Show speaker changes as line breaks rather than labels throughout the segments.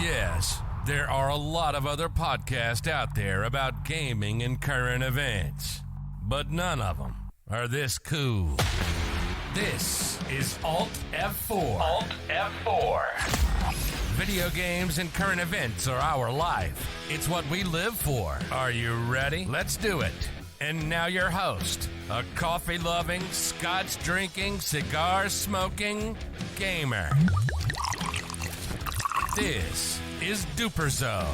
Yes, there are a lot of other podcasts out there about gaming and current events, but none of them are this cool. This is ALTF4. ALTF4. Video games and current events are our life. It's what we live for. Are you ready? Let's do it. And now your host, a coffee-loving, scotch-drinking, cigar-smoking gamer. This is DuperZo.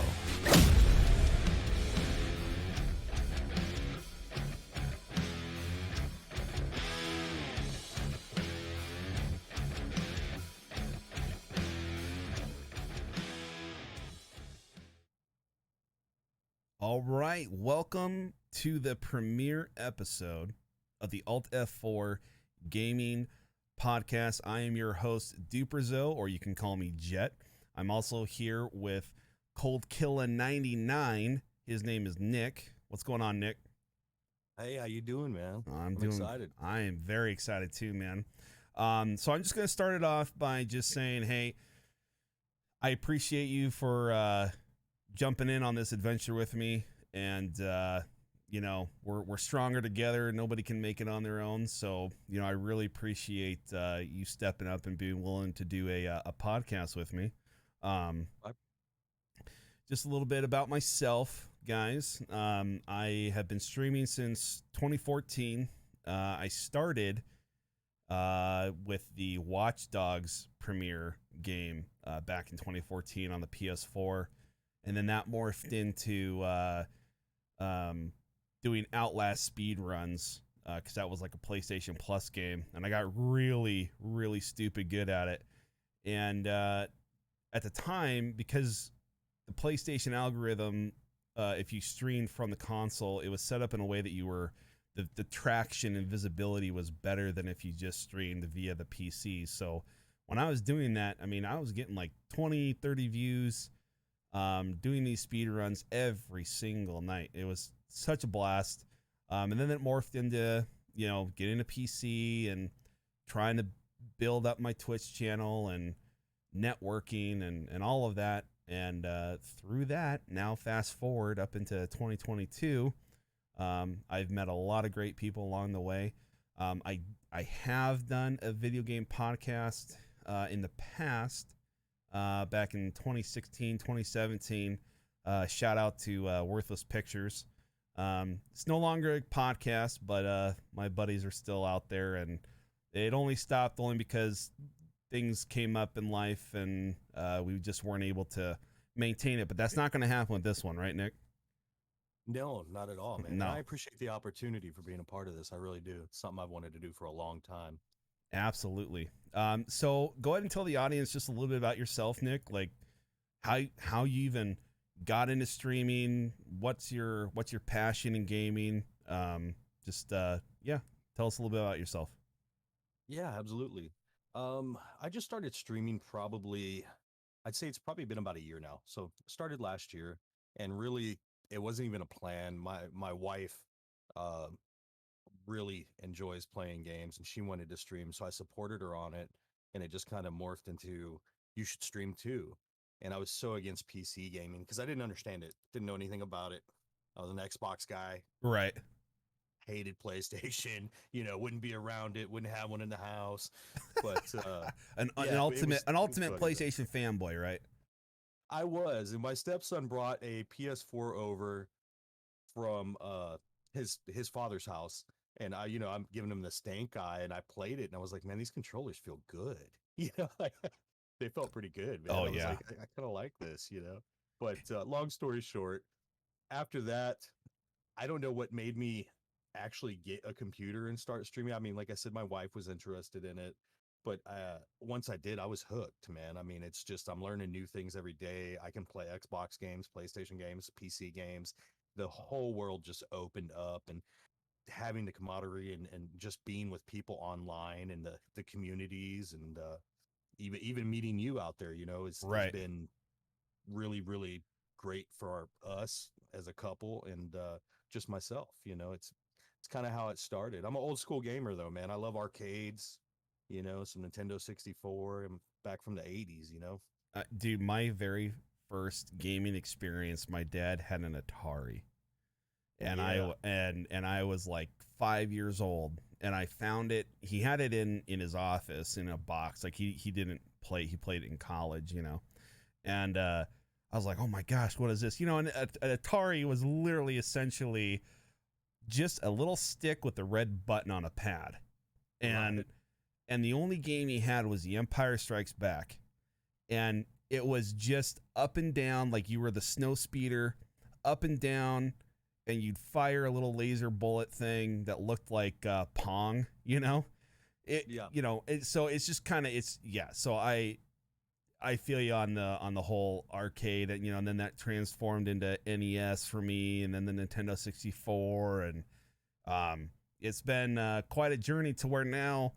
All right, welcome to the premiere episode of the ALTF4 Gaming Podcast. I am your host, DuperZo, or you can call me Jet. I'm also here with Cold Killa 99. His name is Nick. What's going on, Nick?
Hey, how you doing, man?
I'm
excited.
I am very excited too, man. So I'm just going to start it off by just saying, hey, I appreciate you for jumping in on this adventure with me, and we're stronger together. Nobody can make it on their own, so I really appreciate you stepping up and being willing to do a podcast with me. Just a little bit about myself, guys. I have been streaming since 2014. I started with the Watch Dogs premiere game back in 2014 on the PS4. And then that morphed into doing Outlast speed runs because that was like a PlayStation Plus game. And I got really, really stupid good at it. And at the time, because the PlayStation algorithm, if you streamed from the console, it was set up in a way that you were the traction and visibility was better than if you just streamed via the PC. So when I was doing that, I mean, I was getting like 20, 30 views. Doing these speed runs every single night. It was such a blast. And then it morphed into, getting a PC and trying to build up my Twitch channel and networking and all of that. And through that, now fast forward up into 2022, I've met a lot of great people along the way. I have done a video game podcast in the past. Back in 2016, 2017, shout out to Worthless Pictures. It's no longer a podcast, but my buddies are still out there, and it only stopped because things came up in life, and we just weren't able to maintain it. But that's not going to happen with this one, right, Nick?
No, not at all, man.
No.
I appreciate the opportunity for being a part of this. I really do. It's something I've wanted to do for a long time.
Absolutely. So go ahead and tell the audience just a little bit about yourself, Nick. Like how you even got into streaming. What's your passion in gaming? Tell us a little bit about yourself.
Yeah, absolutely. I just started streaming I'd say it's probably been about a year now. So started last year, and really it wasn't even a plan. My wife really enjoys playing games, and she wanted to stream, so I supported her on it, and it just kind of morphed into, you should stream too. And I was so against PC gaming because I didn't understand it, didn't know anything about it. I was an Xbox guy,
Right?
hated PlayStation, wouldn't be around it, wouldn't have one in the house, but
an ultimate PlayStation fanboy, right?
I was. And my stepson brought a PS4 over from his father's house. And I'm giving him the stank eye, and I played it, and I was like, man, these controllers feel good. They felt pretty good, man.
Oh,
I was
yeah.
like, I kind of like this, But long story short, after that, I don't know what made me actually get a computer and start streaming. I mean, like I said, my wife was interested in it, but once I did, I was hooked, man. I mean, it's just, I'm learning new things every day. I can play Xbox games, PlayStation games, PC games. The whole world just opened up, and having the camaraderie and just being with people online and the communities, and even meeting you out there, it's been really, really great for us as a couple, and just myself, it's kind of how it started. I'm an old school gamer though, man. I love arcades, some Nintendo 64, and back from the 80s,
Dude, my very first gaming experience, my dad had an Atari, and
Yeah.
I was like 5 years old, and I found it. He had it in his office in a box. Like he didn't play. He played it in college, and I was like, oh my gosh, what is this? And an Atari was literally essentially just a little stick with a red button on a pad, and
Right.
and the only game he had was The Empire Strikes Back, and it was just up and down, like you were the snow speeder, up and down, and you'd fire a little laser bullet thing that looked like Pong, it,
Yeah.
so it's just kind of So I feel you on the whole arcade, and then that transformed into NES for me, and then the Nintendo 64, and it's been quite a journey to where now,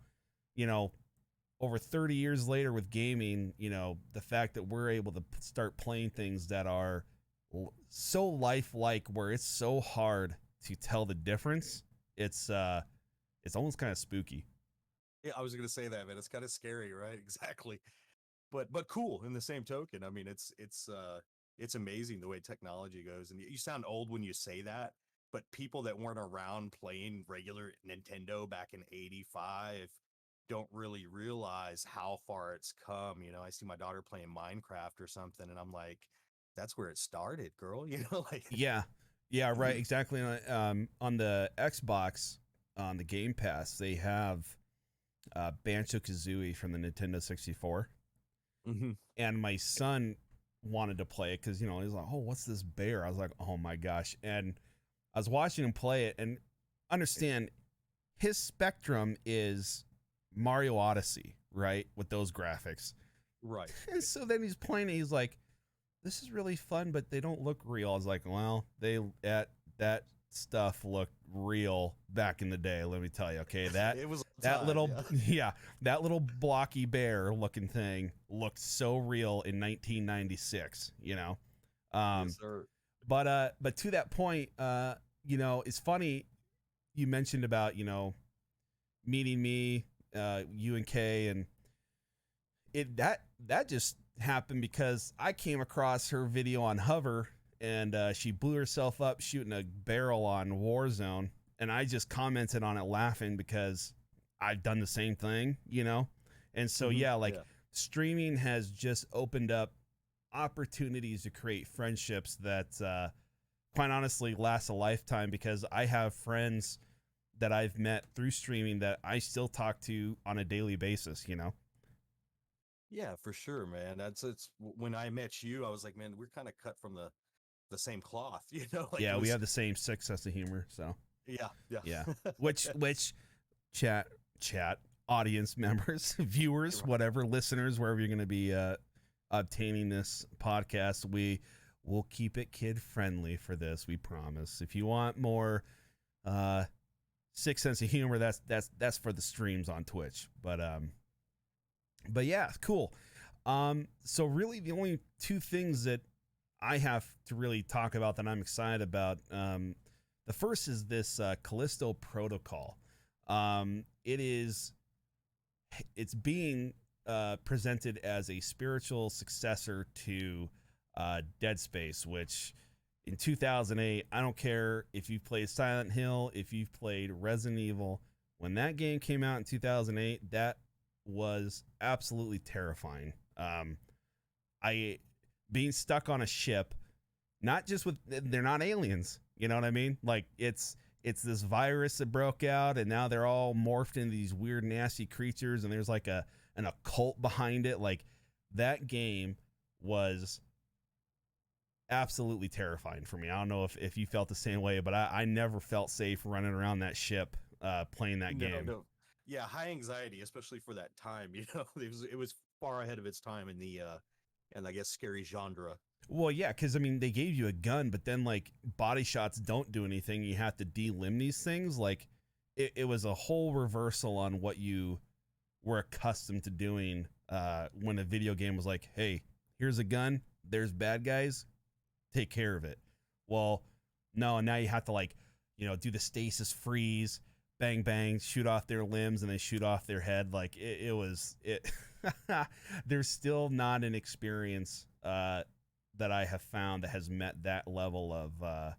over 30 years later with gaming, the fact that we're able to start playing things that are so lifelike, where it's so hard to tell the difference, it's almost kind of spooky.
Yeah, I was gonna say that, man. It's kind of scary, right? Exactly. But cool in the same token. I mean, it's amazing the way technology goes. And you sound old when you say that, but people that weren't around playing regular Nintendo back in '85 don't really realize how far it's come. I see my daughter playing Minecraft or something, and I'm like, that's where it started, girl. Like
Yeah, right, exactly. On the Xbox, on the Game Pass, they have Banjo-Kazooie from the Nintendo 64.
hmm
And my son wanted to play it because, he was like, oh, what's this bear? I was like, oh my gosh. And I was watching him play it, and understand his spectrum is Mario Odyssey, right? With those graphics.
right.
And so then he's playing it. He's like, this is really fun, but they don't look real. I was like, well, that stuff looked real back in the day. Let me tell you. Okay.
It was
That
time,
little,
yeah.
that little blocky bear looking thing looked so real in 1996,
Yes, sir.
But to that point, it's funny you mentioned about, meeting me, you and Kay, and that just happened because I came across her video on Hover, and she blew herself up shooting a barrel on Warzone, and I just commented on it laughing because I've done the same thing, and so
Mhm.
like streaming has just opened up opportunities to create friendships that quite honestly last a lifetime, because I have friends that I've met through streaming that I still talk to on a daily basis,
Yeah, for sure, man. It's when I met you, I was like, man, we're kind of cut from the same cloth, like it
Yeah, we
was.
have the same sick sense of humor, so
Yeah, yeah.
yeah. Which chat audience members, viewers,
Right.
whatever, listeners, wherever you're going to be obtaining this podcast, we will keep it kid friendly for this, we promise. If you want more sick sense of humor, that's for the streams on Twitch. But yeah, cool. So really the only two things that I have to really talk about that I'm excited about, the first is this Callisto Protocol. It's being presented as a spiritual successor to Dead Space, which in 2008, I don't care if you've played Silent Hill, if you've played Resident Evil, when that game came out in 2008, that was absolutely terrifying. I being stuck on a ship, not just with, they're not aliens, you know what I mean? Like it's this virus that broke out, and now they're all morphed into these weird nasty creatures, and there's like an occult behind it. Like that game was absolutely terrifying for me. I don't know if you felt the same way, but I never felt safe running around that ship playing that game.
No. Yeah, high anxiety, especially for that time. It was far ahead of its time in the and I guess scary genre.
Well, yeah, because I mean, they gave you a gun, but then like body shots don't do anything. You have to delimb these things. Like it was a whole reversal on what you were accustomed to doing when a video game was like, hey, here's a gun, there's bad guys, take care of it. Well, no, now you have to like, do the stasis freeze, bang, bang, shoot off their limbs, and then shoot off their head. Like it was. There's still not an experience that I have found that has met that level of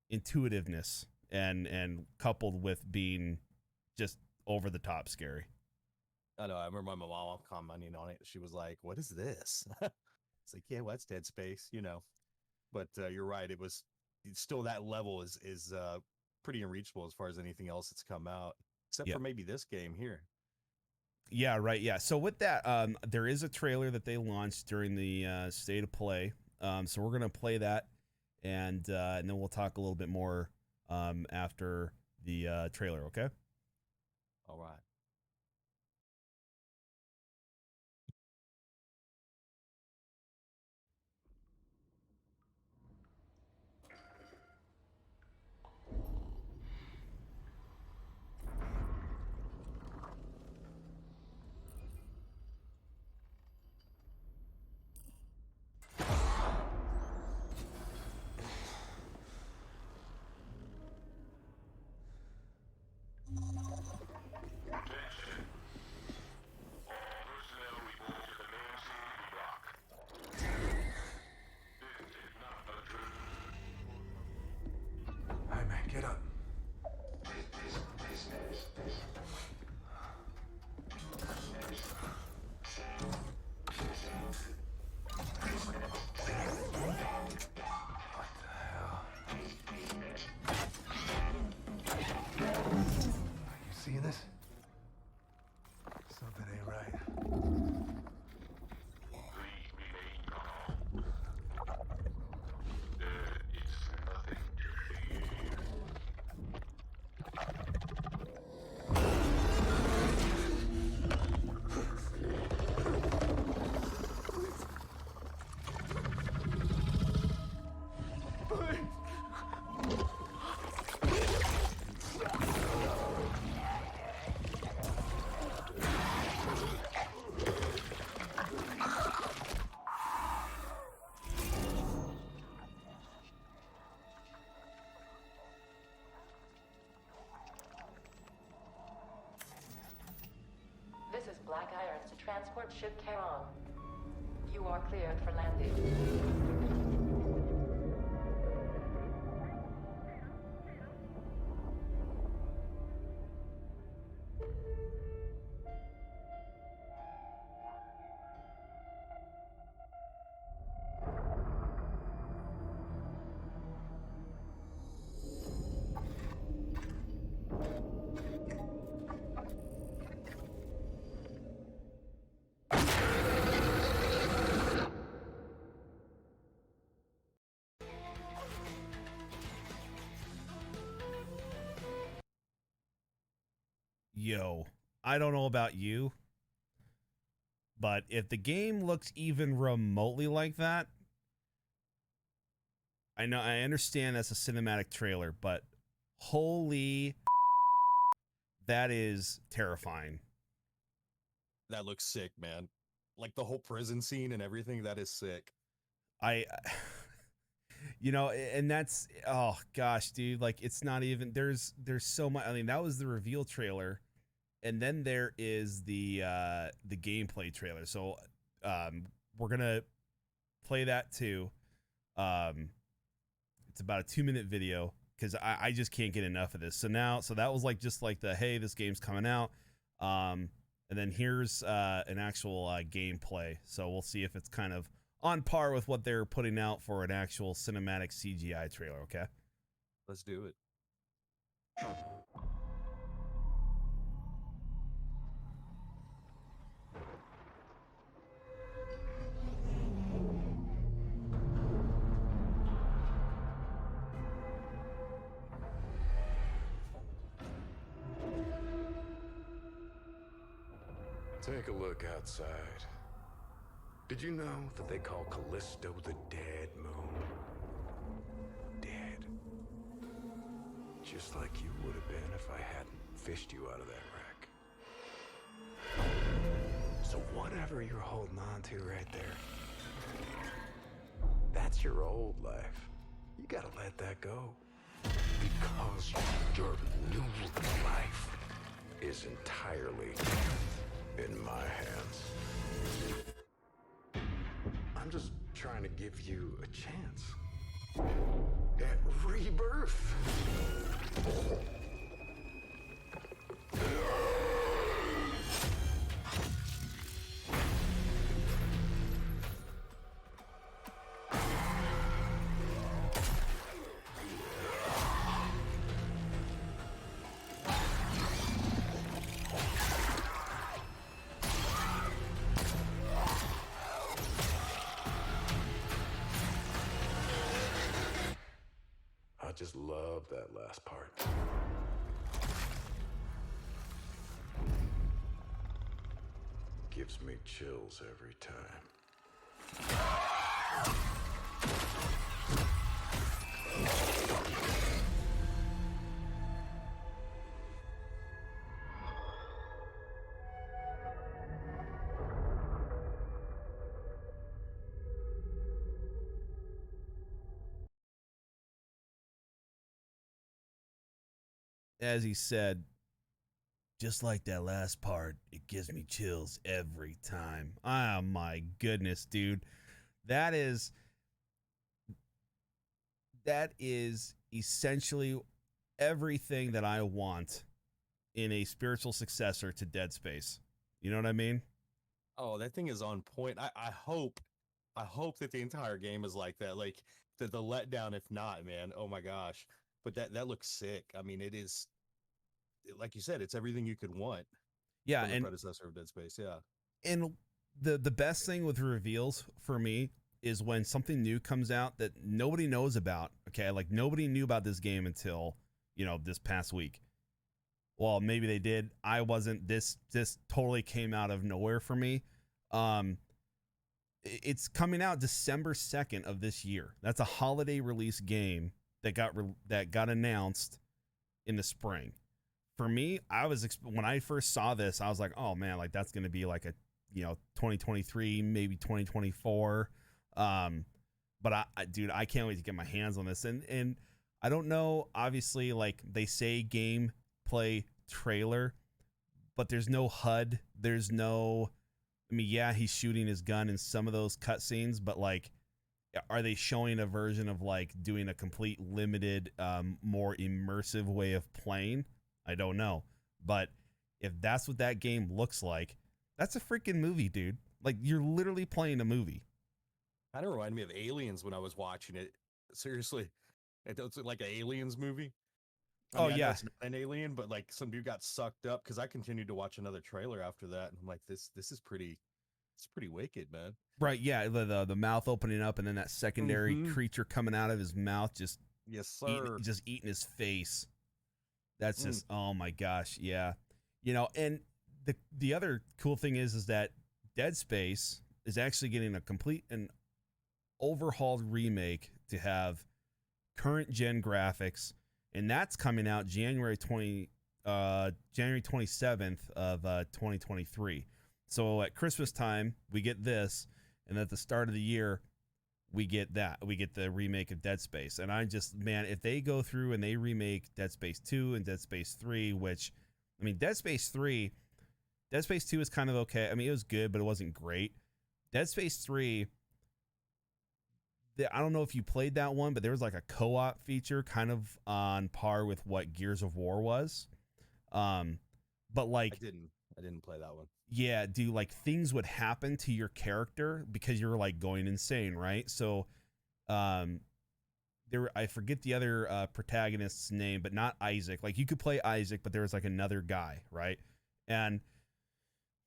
intuitiveness and coupled with being just over the top scary.
I know. I remember my mom commenting on it. She was like, "What is this?" It's like, yeah, well, that's Dead Space, you know. But you're right. It's still that level is pretty unreachable as far as anything else that's come out, except for maybe this game here.
Yeah, right. Yeah. So with that, there is a trailer that they launched during the State of Play. So we're gonna play that, and then we'll talk a little bit more after the trailer. Okay.
All right.
Hey man, get up. What the hell? You seeing this? Something ain't right.
This is Black Irons to transport ship Charon. You are cleared for landing.
Yo, I don't know about you, but if the game looks even remotely like that, I understand that's a cinematic trailer, but holy, that is terrifying.
That looks sick, man. Like the whole prison scene and everything, that is sick.
And that's, oh gosh, dude, like it's not even, there's so much. I mean, that was the reveal trailer, and then there is the gameplay trailer. So we're gonna play that too. It's about a 2-minute video because I just can't get enough of this. So that was like just like the, hey, this game's coming out, and then here's an actual gameplay. So we'll see if it's kind of on par with what they're putting out for an actual cinematic CGI trailer. Okay,
Let's do it.
Take a look outside. Did you know that they call Callisto the Dead Moon? Dead. Just like you would have been if I hadn't fished you out of that wreck. So whatever you're holding on to right there, that's your old life. You gotta let that go. Because your new life is entirely in my hands. I'm just trying to give you a chance at rebirth. I just love that last part. Gives me chills every time.
As he said, just like that last part, it gives me chills every time. Oh my goodness, dude. That is essentially everything that I want in a spiritual successor to Dead Space. You know what I mean?
Oh, that thing is on point. I hope that the entire game is like that. Like the letdown, if not, man. Oh my gosh. But that looks sick. I mean, it is, like you said, it's everything you could want.
Yeah,
from the
and
predecessor of Dead Space. Yeah.
And the best thing with reveals for me is when something new comes out that nobody knows about. Okay, like nobody knew about this game until, this past week. Well, maybe they did. I wasn't. This totally came out of nowhere for me. It's coming out December 2nd of this year. That's a holiday release game that got announced in the spring. For me, when I first saw this, I was like, oh man, like that's going to be like a 2023, maybe 2024. But dude, I can't wait to get my hands on this. And I don't know, obviously, like they say gameplay trailer, but there's no HUD. There's no, yeah, he's shooting his gun in some of those cutscenes, but like, are they showing a version of like doing a complete limited, more immersive way of playing? I don't know. But if that's what that game looks like, that's a freaking movie, dude. Like you're literally playing a movie.
Kind of reminded me of Aliens when I was watching it. Seriously. It's like an Aliens movie. I know it's not an alien, but like some dude got sucked up because I continued to watch another trailer after that. And I'm like, this is pretty wicked, man.
Right, yeah, the mouth opening up and then that secondary creature coming out of his mouth just
yes, sir.
Eating his face. That's just oh my gosh, yeah. And the other cool thing is that Dead Space is actually getting a complete and overhauled remake to have current gen graphics, and that's coming out January 27th of 2023. So at Christmas time, we get this, and at the start of the year, we get that. We get the remake of Dead Space. And I just, man, if they go through and they remake Dead Space 2 and Dead Space 3, which, I mean, Dead Space 2 is kind of okay. I mean, it was good, but it wasn't great. Dead Space 3, I don't know if you played that one, but there was like a co-op feature kind of on par with what Gears of War was. But like,
I didn't play that one.
Yeah, dude, like things would happen to your character because you're like going insane, right? So I forget the other protagonist's name, but not Isaac. Like you could play Isaac, but there was like another guy, right? And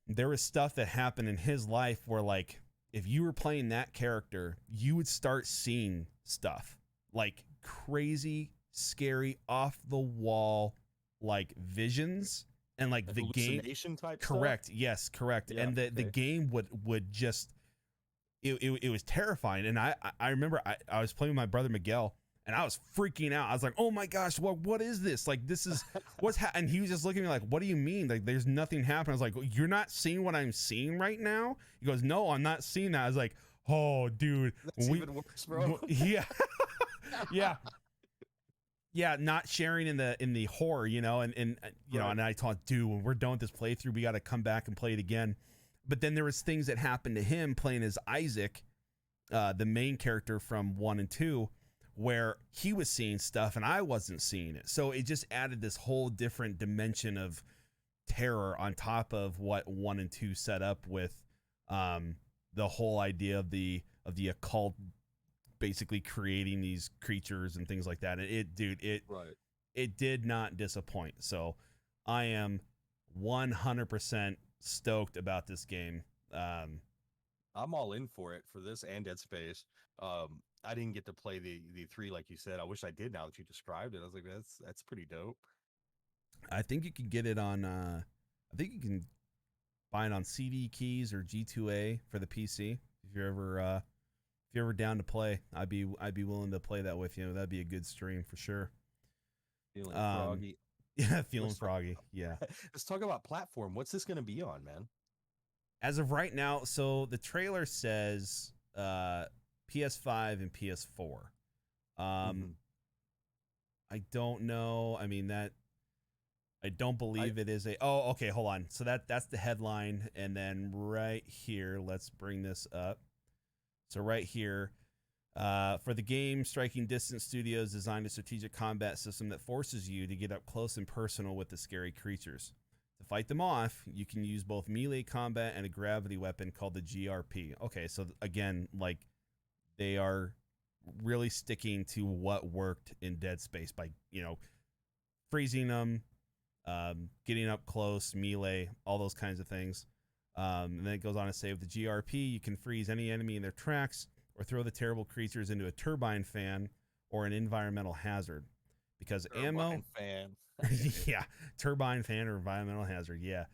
there was stuff that happened in his life where like if you were playing that character, you would start seeing stuff like crazy, scary, off the wall like visions. And like the game
type
correct
stuff?
Yes, correct.
Yeah,
And the game would just it was terrifying. And I remember I was playing with my brother Miguel and I was freaking out. I was like, oh my gosh, what is this? Like this is what's and he was just looking at me like, what do you mean? Like there's nothing happening. I was like, you're not seeing what I'm seeing right now? He goes, no, I'm not seeing that. I was like, oh dude,
that's even worse, bro.
Yeah. Yeah. Yeah, not sharing in the horror, and
Right.
and I thought, dude, when we're done with this playthrough, we got to come back and play it again. But then there was things that happened to him playing as Isaac the main character from 1 and 2, where he was seeing stuff and I wasn't seeing it. So it just added this whole different dimension of terror on top of what 1 and 2 set up with, the whole idea of the occult basically creating these creatures and things like that. And it did not disappoint. So I am 100% stoked about this game.
I'm all in for it, for this and Dead Space. I didn't get to play the 3 like you said. I wish I did now that you described it. I was like, that's pretty dope.
I think you could get it on I think you can buy it on CD keys or G2A for the PC. If you're ever down to play, I'd be willing to play that with you. That'd be a good stream for sure.
Feeling froggy.
Yeah, feeling froggy. Yeah.
Let's talk about platform. What's this going to be on, man?
As of right now, so the trailer says PS5 and PS4. I don't know. I mean, I don't believe it is a. Oh, okay. Hold on. So that's the headline, and then right here, let's bring this up. So right here, for the game, Striking Distance Studios designed a strategic combat system that forces you to get up close and personal with the scary creatures. To fight them off, you can use both melee combat and a gravity weapon called the GRP. Okay, so again, like, they are really sticking to what worked in Dead Space by, freezing them, getting up close, melee, all those kinds of things. And then it goes on to say, with the GRP, you can freeze any enemy in their tracks or throw the terrible creatures into a turbine fan or an environmental hazard. Because
Turbine fan.
Yeah, turbine fan or environmental hazard, yeah.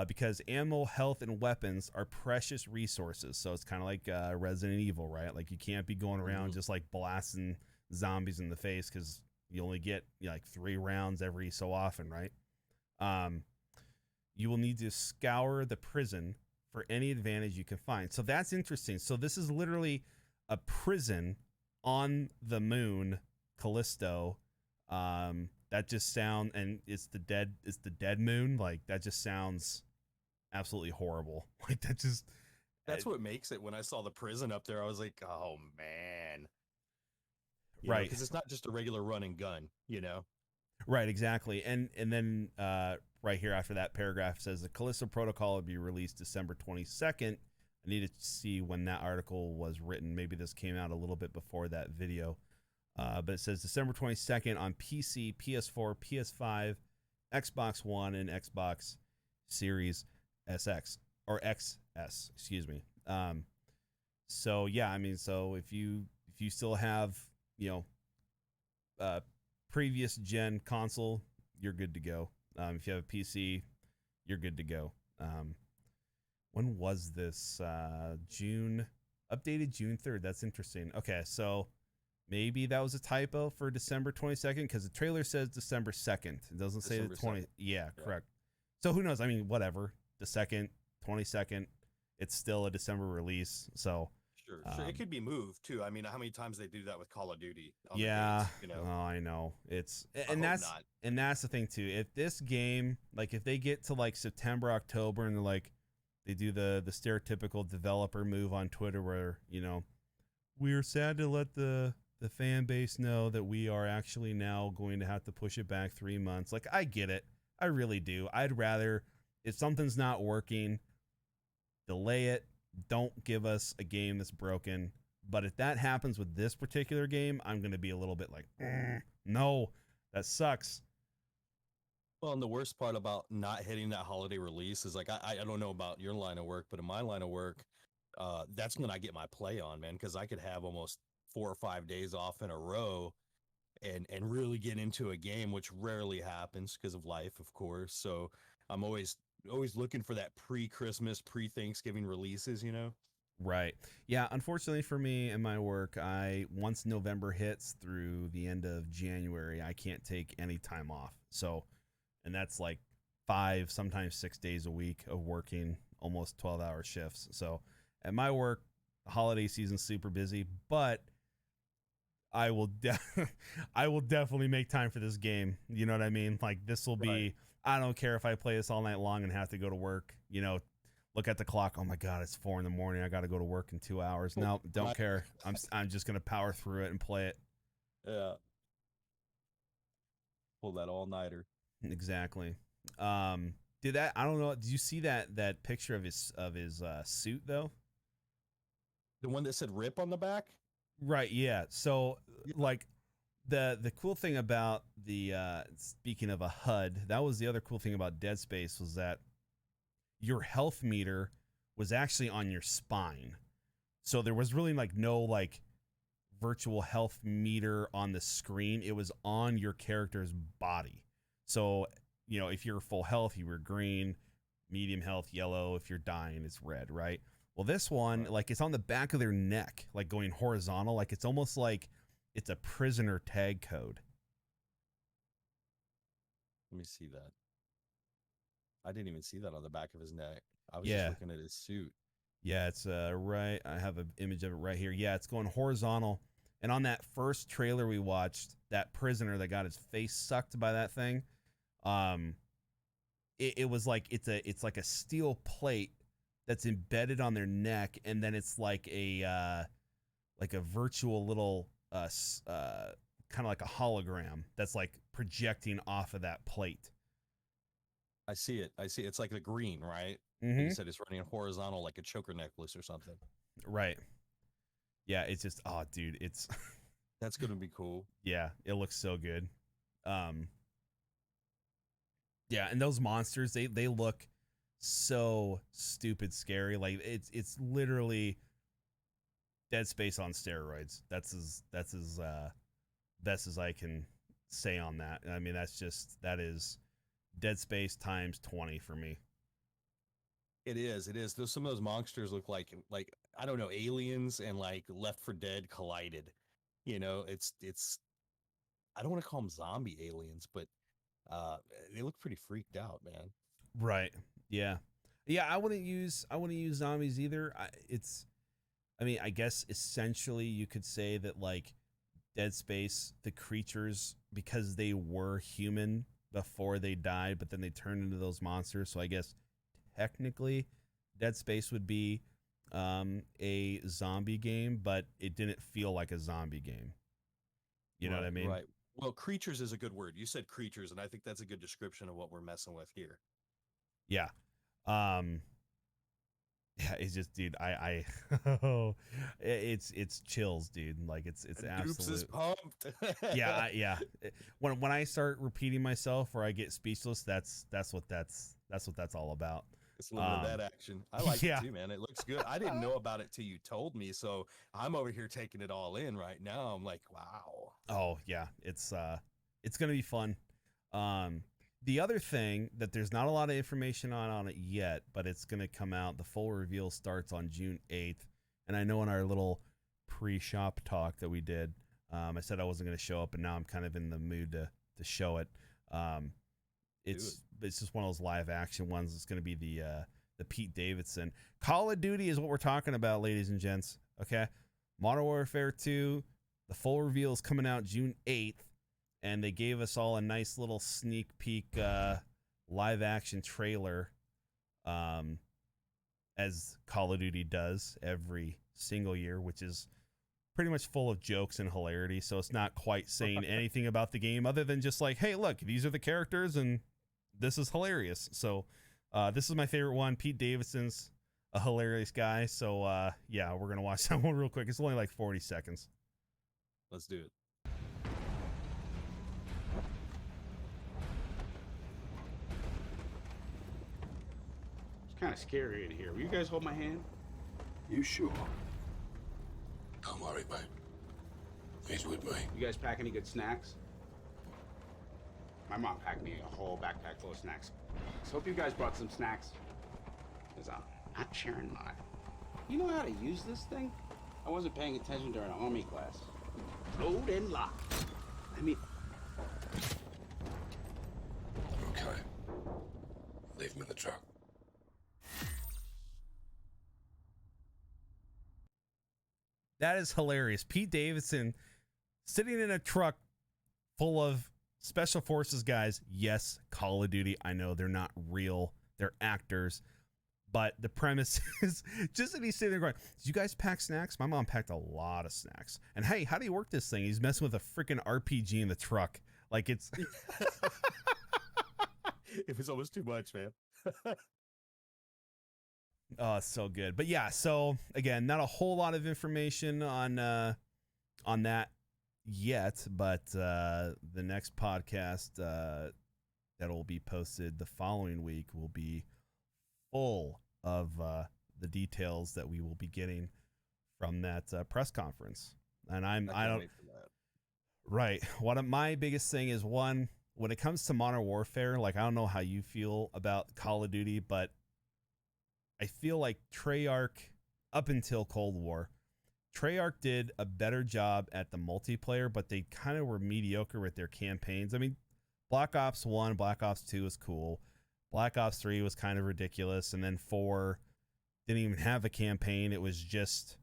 Because ammo, health, and weapons are precious resources. So it's kind of like Resident Evil, right? Like, you can't be going around just like blasting zombies in the face because you only get like 3 rounds every so often, right? You will need to scour the prison for any advantage you can find. So that's interesting. So this is literally a prison on the moon, Callisto. That just sound, and it's the dead moon. Like, that just sounds absolutely horrible. Like,
that's what makes it. When I saw the prison up there, I was like, oh man.
Right.
Because it's not just a regular run and gun,
Right, exactly. And then right here after that paragraph says the Callisto Protocol will be released December 22nd. I need to see when that article was written. Maybe this came out a little bit before that video. But it says December 22nd on PC, PS4, PS5, Xbox One, and Xbox Series SX or XS, excuse me. So yeah, I mean, so if you still have, previous gen console, you're good to go. If you have a PC, you're good to go. When was this? Updated June 3rd. That's interesting. Okay, so maybe that was a typo for December 22nd because the trailer says December 2nd. It doesn't say the 20th. Yeah, correct. So who knows? I mean, whatever. The 2nd, 22nd, it's still a December release. So
sure. It could be moved too. I mean, how many times they do that with Call of Duty?
Yeah.
The dates,
Oh, I know. It's
not.
And that's the thing too. If this game, like, if they get to like September, October, and they're like, they do the stereotypical developer move on Twitter where, we're sad to let the fan base know that we are actually now going to have to push it back 3 months. Like, I get it. I really do. I'd rather, if something's not working, delay it. Don't give us a game that's broken. But if that happens with this particular game, I'm going to be a little bit like, no, that sucks.
Well, and the worst part about not hitting that holiday release is, like, I don't know about your line of work, but in my line of work, that's when I get my play on, man, because I could have almost 4 or 5 days off in a row and really get into a game, which rarely happens because of life, of course. So I'm always looking for that pre-Christmas, pre-Thanksgiving releases,
Right. Yeah, unfortunately for me and my work, once November hits through the end of January, I can't take any time off. So, and that's like 5, sometimes 6 days a week of working almost 12-hour shifts. So at my work, holiday season's super busy, but I will definitely make time for this game. You know what I mean? Like, this will be, right. I don't care if I play this all night long and have to go to work, look at the clock. Oh my God, it's 4 a.m. I got to go to work in 2 hours. No, don't care. I'm just gonna power through it and play it.
Yeah. Pull that all-nighter.
Exactly. Did that? I don't know. Did you see that picture of his suit though?
The one that said "RIP" on the back.
Right. Yeah. So like the cool thing about the speaking of a HUD, that was the other cool thing about Dead Space was that your health meter was actually on your spine. So there was really like no like virtual health meter on the screen. It was on your character's body. So, you know, if you're full health, you were green, medium health, yellow. If you're dying, it's red, right? Well, this one, like it's on the back of their neck, like going horizontal. Like it's almost like it's a prisoner tag code.
Let me see that. I didn't even see that on the back of his neck. I was
Yeah.
just looking at his suit.
Yeah, it's right. I have an image of it right here. Yeah, it's going horizontal. And on that first trailer we watched, that prisoner that got his face sucked by that thing, it was like it's like a steel plate that's embedded on their neck, and then it's like a virtual little kind of like a hologram that's like projecting off of that plate.
I see it. It's like the green, right?
Mm-hmm.
You said it's running horizontal like a choker necklace or something.
Right. Yeah, it's just dude, it's
That's gonna be cool.
yeah, it looks so good. Yeah, and those monsters, they look so stupid scary. Like it's literally Dead Space on steroids. That's as best as I can say on that. I mean, that is Dead Space times 20 for me.
It is. Some of those monsters look like I don't know, aliens and like Left 4 Dead collided. You know, it's I don't want to call them zombie aliens, but they look pretty freaked out, man.
Right. Yeah. Yeah, I wouldn't use zombies either. I mean, I guess essentially you could say that like Dead Space, the creatures, because they were human before they died, but then they turned into those monsters. So I guess technically Dead Space would be a zombie game, but it didn't feel like a zombie game. You know what I mean?
Right. Well, creatures is a good word. You said creatures, and I think that's a good description of what we're messing with here.
Yeah. Yeah, it's just, dude, it's chills, dude. Like it's
Dupes is
absolute.
pumped.
Yeah. When I start repeating myself or I get speechless, that's what that's all about.
It's a little bit of that action. I like
yeah.
it too, man. It looks good. I didn't know about it till you told me, so I'm over here taking it all in right now. I'm like, wow.
Oh yeah, it's gonna be fun. The other thing that there's not a lot of information on it yet, but it's gonna come out. The full reveal starts on June 8th, and I know in our little pre-shop talk that we did, I said I wasn't gonna show up, and now I'm kind of in the mood to show it. It's just one of those live action ones. It's going to be the Pete Davidson. Call of Duty is what we're talking about, ladies and gents. Okay, Modern Warfare 2. The full reveal is coming out June 8th, and they gave us all a nice little sneak peek live action trailer, as Call of Duty does every single year, which is pretty much full of jokes and hilarity. So it's not quite saying anything about the game other than just like, hey, look, these are the characters and this is hilarious. So this is my favorite one. Pete Davidson's a hilarious guy. So yeah, we're going to watch that one real quick. It's only like 40 seconds.
Let's do it.
It's kind of scary in here. Will you guys hold my hand?
You sure?
Don't worry, mate. He's with me.
You guys pack any good snacks? My mom packed me a whole backpack full of snacks. So hope you guys brought some snacks. Because I'm not sharing mine. You know how to use this thing? I wasn't paying attention during an army class. Load and lock. I mean...
Okay. Leave him in the truck.
That is hilarious. Pete Davidson sitting in a truck full of special forces guys. Yes, Call of Duty. I know they're not real. They're actors. But the premise is just that he's sitting there going, did you guys pack snacks? My mom packed a lot of snacks. And hey, how do you work this thing? He's messing with a freaking RPG in the truck. Like it's...
It was almost too much, man.
Oh, it's so good. But yeah, so again, not a whole lot of information on that yet, but the next podcast that will be posted the following week will be full of the details that we will be getting from that press conference. And I don't
wait for that.
Right. One of my biggest thing is, one, when it comes to Modern Warfare, like I don't know how you feel about Call of Duty, but I feel like Treyarch, up until Cold War, Treyarch did a better job at the multiplayer, but they kind of were mediocre with their campaigns. I mean, Black Ops 1, Black Ops 2 was cool. Black Ops 3 was kind of ridiculous. And then 4 didn't even have a campaign. It was just,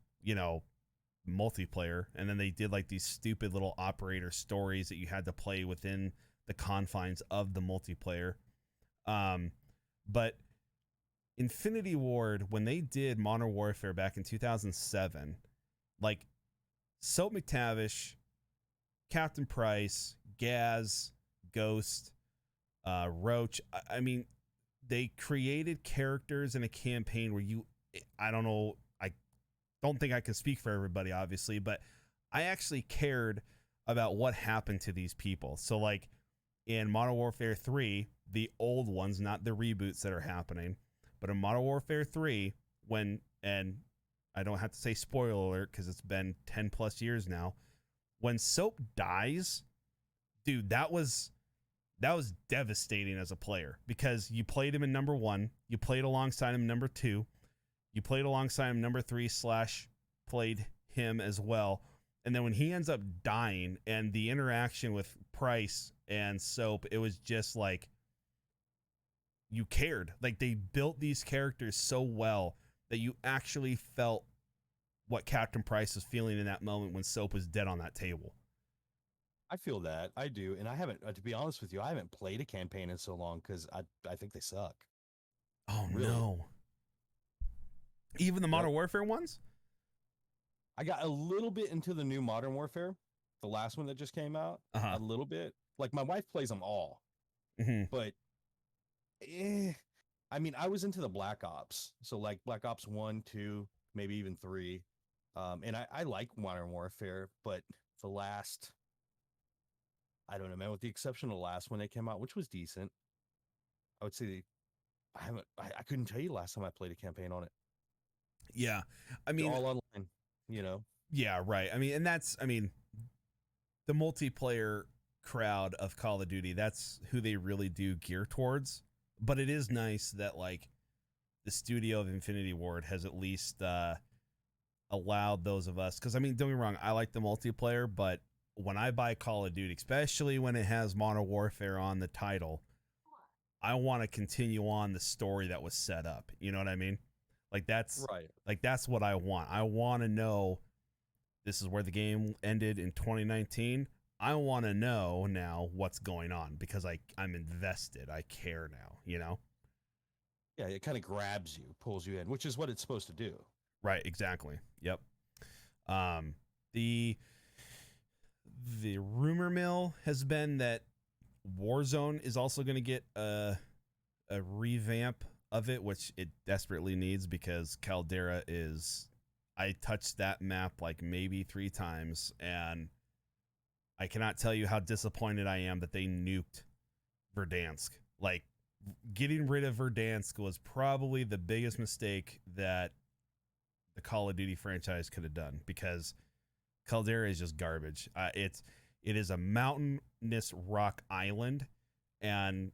multiplayer. And then they did like these stupid little operator stories that you had to play within the confines of the multiplayer. But Infinity Ward, when they did Modern Warfare back in 2007, like Soap McTavish, Captain Price, Gaz, Ghost, Roach, I mean, they created characters in a campaign where I don't know, I don't think I can speak for everybody, obviously, but I actually cared about what happened to these people. So like in Modern Warfare 3, the old ones, not the reboots that are happening, but in Modern Warfare 3, and I don't have to say spoiler alert because it's been 10 plus years now, when Soap dies, dude, that was devastating as a player, because you played him in number 1, you played alongside him in number 2, you played alongside him number 3 / played him as well. And then when he ends up dying and the interaction with Price and Soap, it was just like, you cared. Like they built these characters so well that you actually felt what Captain Price was feeling in that moment when Soap was dead on that table.
I feel that. I do. And I haven't, to be honest with you, I haven't played a campaign in so long because I think they suck.
Oh,
really?
No. Even the Modern Warfare ones?
I got a little bit into the new Modern Warfare, the last one that just came out. A little bit. Like my wife plays them all.
Mm-hmm.
But I mean, I was into the Black Ops. So like Black Ops 1, 2, maybe even 3. And I like Modern Warfare, but the last, I don't know, man, with the exception of the last one that came out, which was decent, I would say I couldn't tell you last time I played a campaign on it.
Yeah. I mean,
all online,
Yeah, right. I mean, and the multiplayer crowd of Call of Duty, that's who they really do gear towards. But it is nice that like the studio of Infinity Ward has at least allowed those of us, because I mean, don't get me wrong, I like the multiplayer, but when I buy Call of Duty, especially when it has Modern Warfare on the title, I want to continue on the story that was set up. You know what I mean? Like that's
right.
Like that's what I want. I want to know this is where the game ended in 2019. I want to know now what's going on because I'm invested. I care now,
Yeah, it kind of grabs you, pulls you in, which is what it's supposed to do.
Right, exactly. Yep. The rumor mill has been that Warzone is also going to get a revamp of it, which it desperately needs because Caldera I touched that map like maybe 3 times, and I cannot tell you how disappointed I am that they nuked Verdansk. Like, getting rid of Verdansk was probably the biggest mistake that the Call of Duty franchise could have done, because Caldera is just garbage. It is a mountainous rock island, and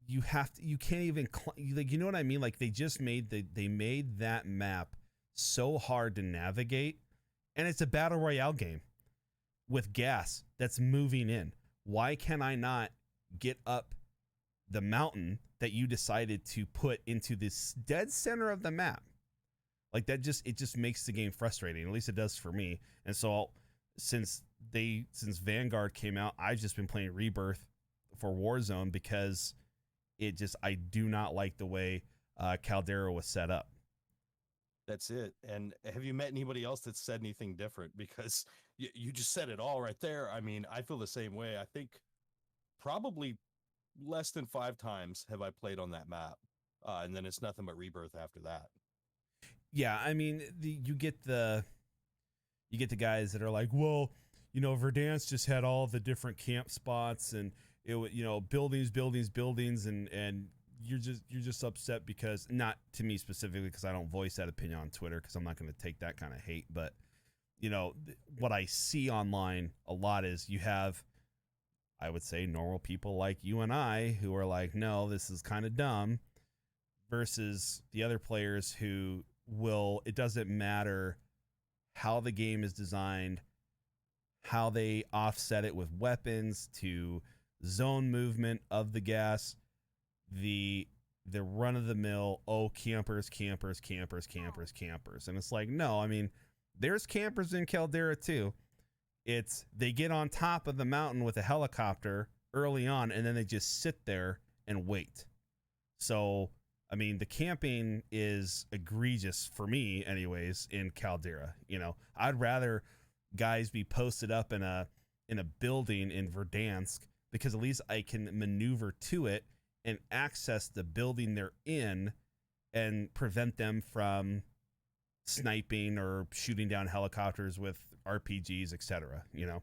you can't even like, you know what I mean? Like, they made that map so hard to navigate, and it's a battle royale game with gas that's moving in. Why can I not get up the mountain that you decided to put into this dead center of the map? Like, it just makes the game frustrating. At least it does for me. And so since Vanguard came out, I've just been playing Rebirth for Warzone because I do not like the way Caldera was set up.
That's it. And have you met anybody else that said anything different? Because you just said it all right there. I mean, I feel the same way. I think probably less than 5 times have I played on that map. And then it's nothing but rebirth after that.
Yeah, I mean, you get the guys that are like, well, Verdansk just had all the different camp spots and it, buildings, and you're just upset because, not to me specifically, because I don't voice that opinion on Twitter because I'm not going to take that kind of hate, but what I see online a lot is you have, I would say, normal people like you and I who are like, no, this is kind of dumb, versus the other players who it doesn't matter how the game is designed, how they offset it with weapons to zone movement of the gas, the run of the mill, campers. And it's like, no, I mean, there's campers in Caldera too. It's they get on top of the mountain with a helicopter early on and then they just sit there and wait. So, I mean, the camping is egregious for me anyways in Caldera. I'd rather guys be posted up in a building in Verdansk because at least I can maneuver to it and access the building they're in and prevent them from sniping or shooting down helicopters with RPGs, etc.
Yeah,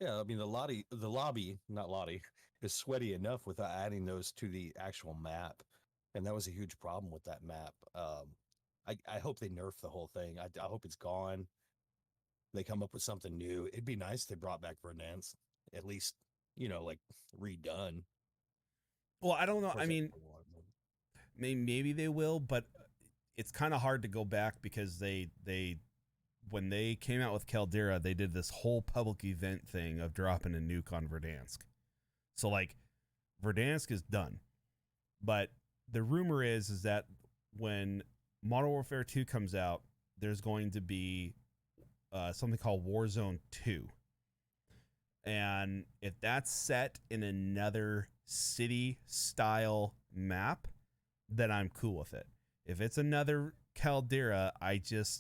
I mean, the lobby, not Lottie, is sweaty enough without adding those to the actual map. And that was a huge problem with that map. I hope they nerf the whole thing. I hope it's gone. They come up with something new. It'd be nice if they brought back Verdansk, at least, like redone.
Well, I don't know. I mean, maybe they will, but it's kind of hard to go back because they when they came out with Caldera, they did this whole public event thing of dropping a nuke on Verdansk. So like Verdansk is done. But the rumor is that when Modern Warfare 2 comes out, there's going to be something called Warzone 2. And if that's set in another city style map, then I'm cool with it. If it's another Caldera, I can't.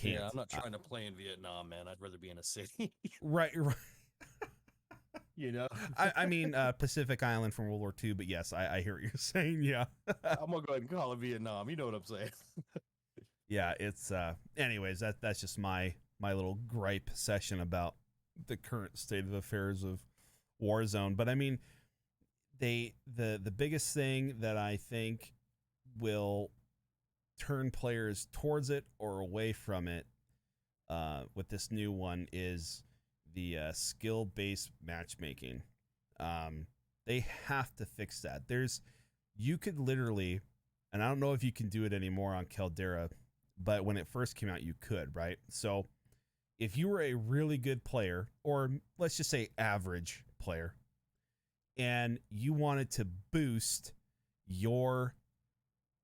Yeah, I'm not trying to play in Vietnam, man. I'd rather be in a city.
Right.
You know,
I mean, Pacific Island from World War II, but yes, I hear what you're saying. Yeah.
I'm gonna go ahead and call it Vietnam. You know what I'm saying?
Yeah, it's anyways, that's just my little gripe session about the current state of affairs of Warzone. But I mean, the biggest thing that I think will turn players towards it or away from it with this new one is the skill-based matchmaking. They have to fix that. You could literally, and I don't know if you can do it anymore on Caldera, but when it first came out, you could, right? So if you were a really good player, or let's just say average player, and you wanted to boost your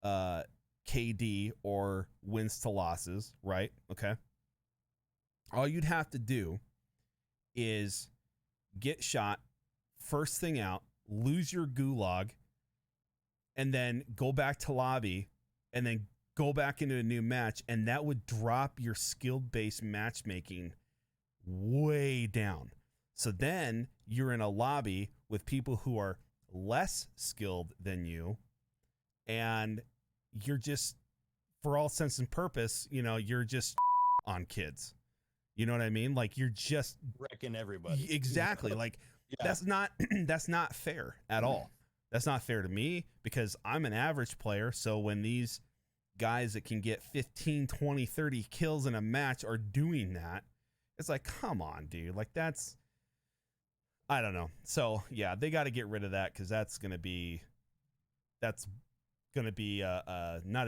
KD or wins to losses, right? Okay. All you'd have to do is get shot first thing out, lose your gulag, and then go back to lobby, and then go back into a new match, and that would drop your skill-based matchmaking way down. So then you're in a lobby with people who are less skilled than you, and you're just, for all sense and purpose, you're just on kids. You know what I mean? Like, you're just
wrecking everybody.
Exactly. Like, yeah. That's not fair at all. That's not fair to me because I'm an average player. So when these guys that can get 15, 20, 30 kills in a match are doing that, it's like, come on, dude. Like, I don't know. So yeah, they got to get rid of that because that's going to be not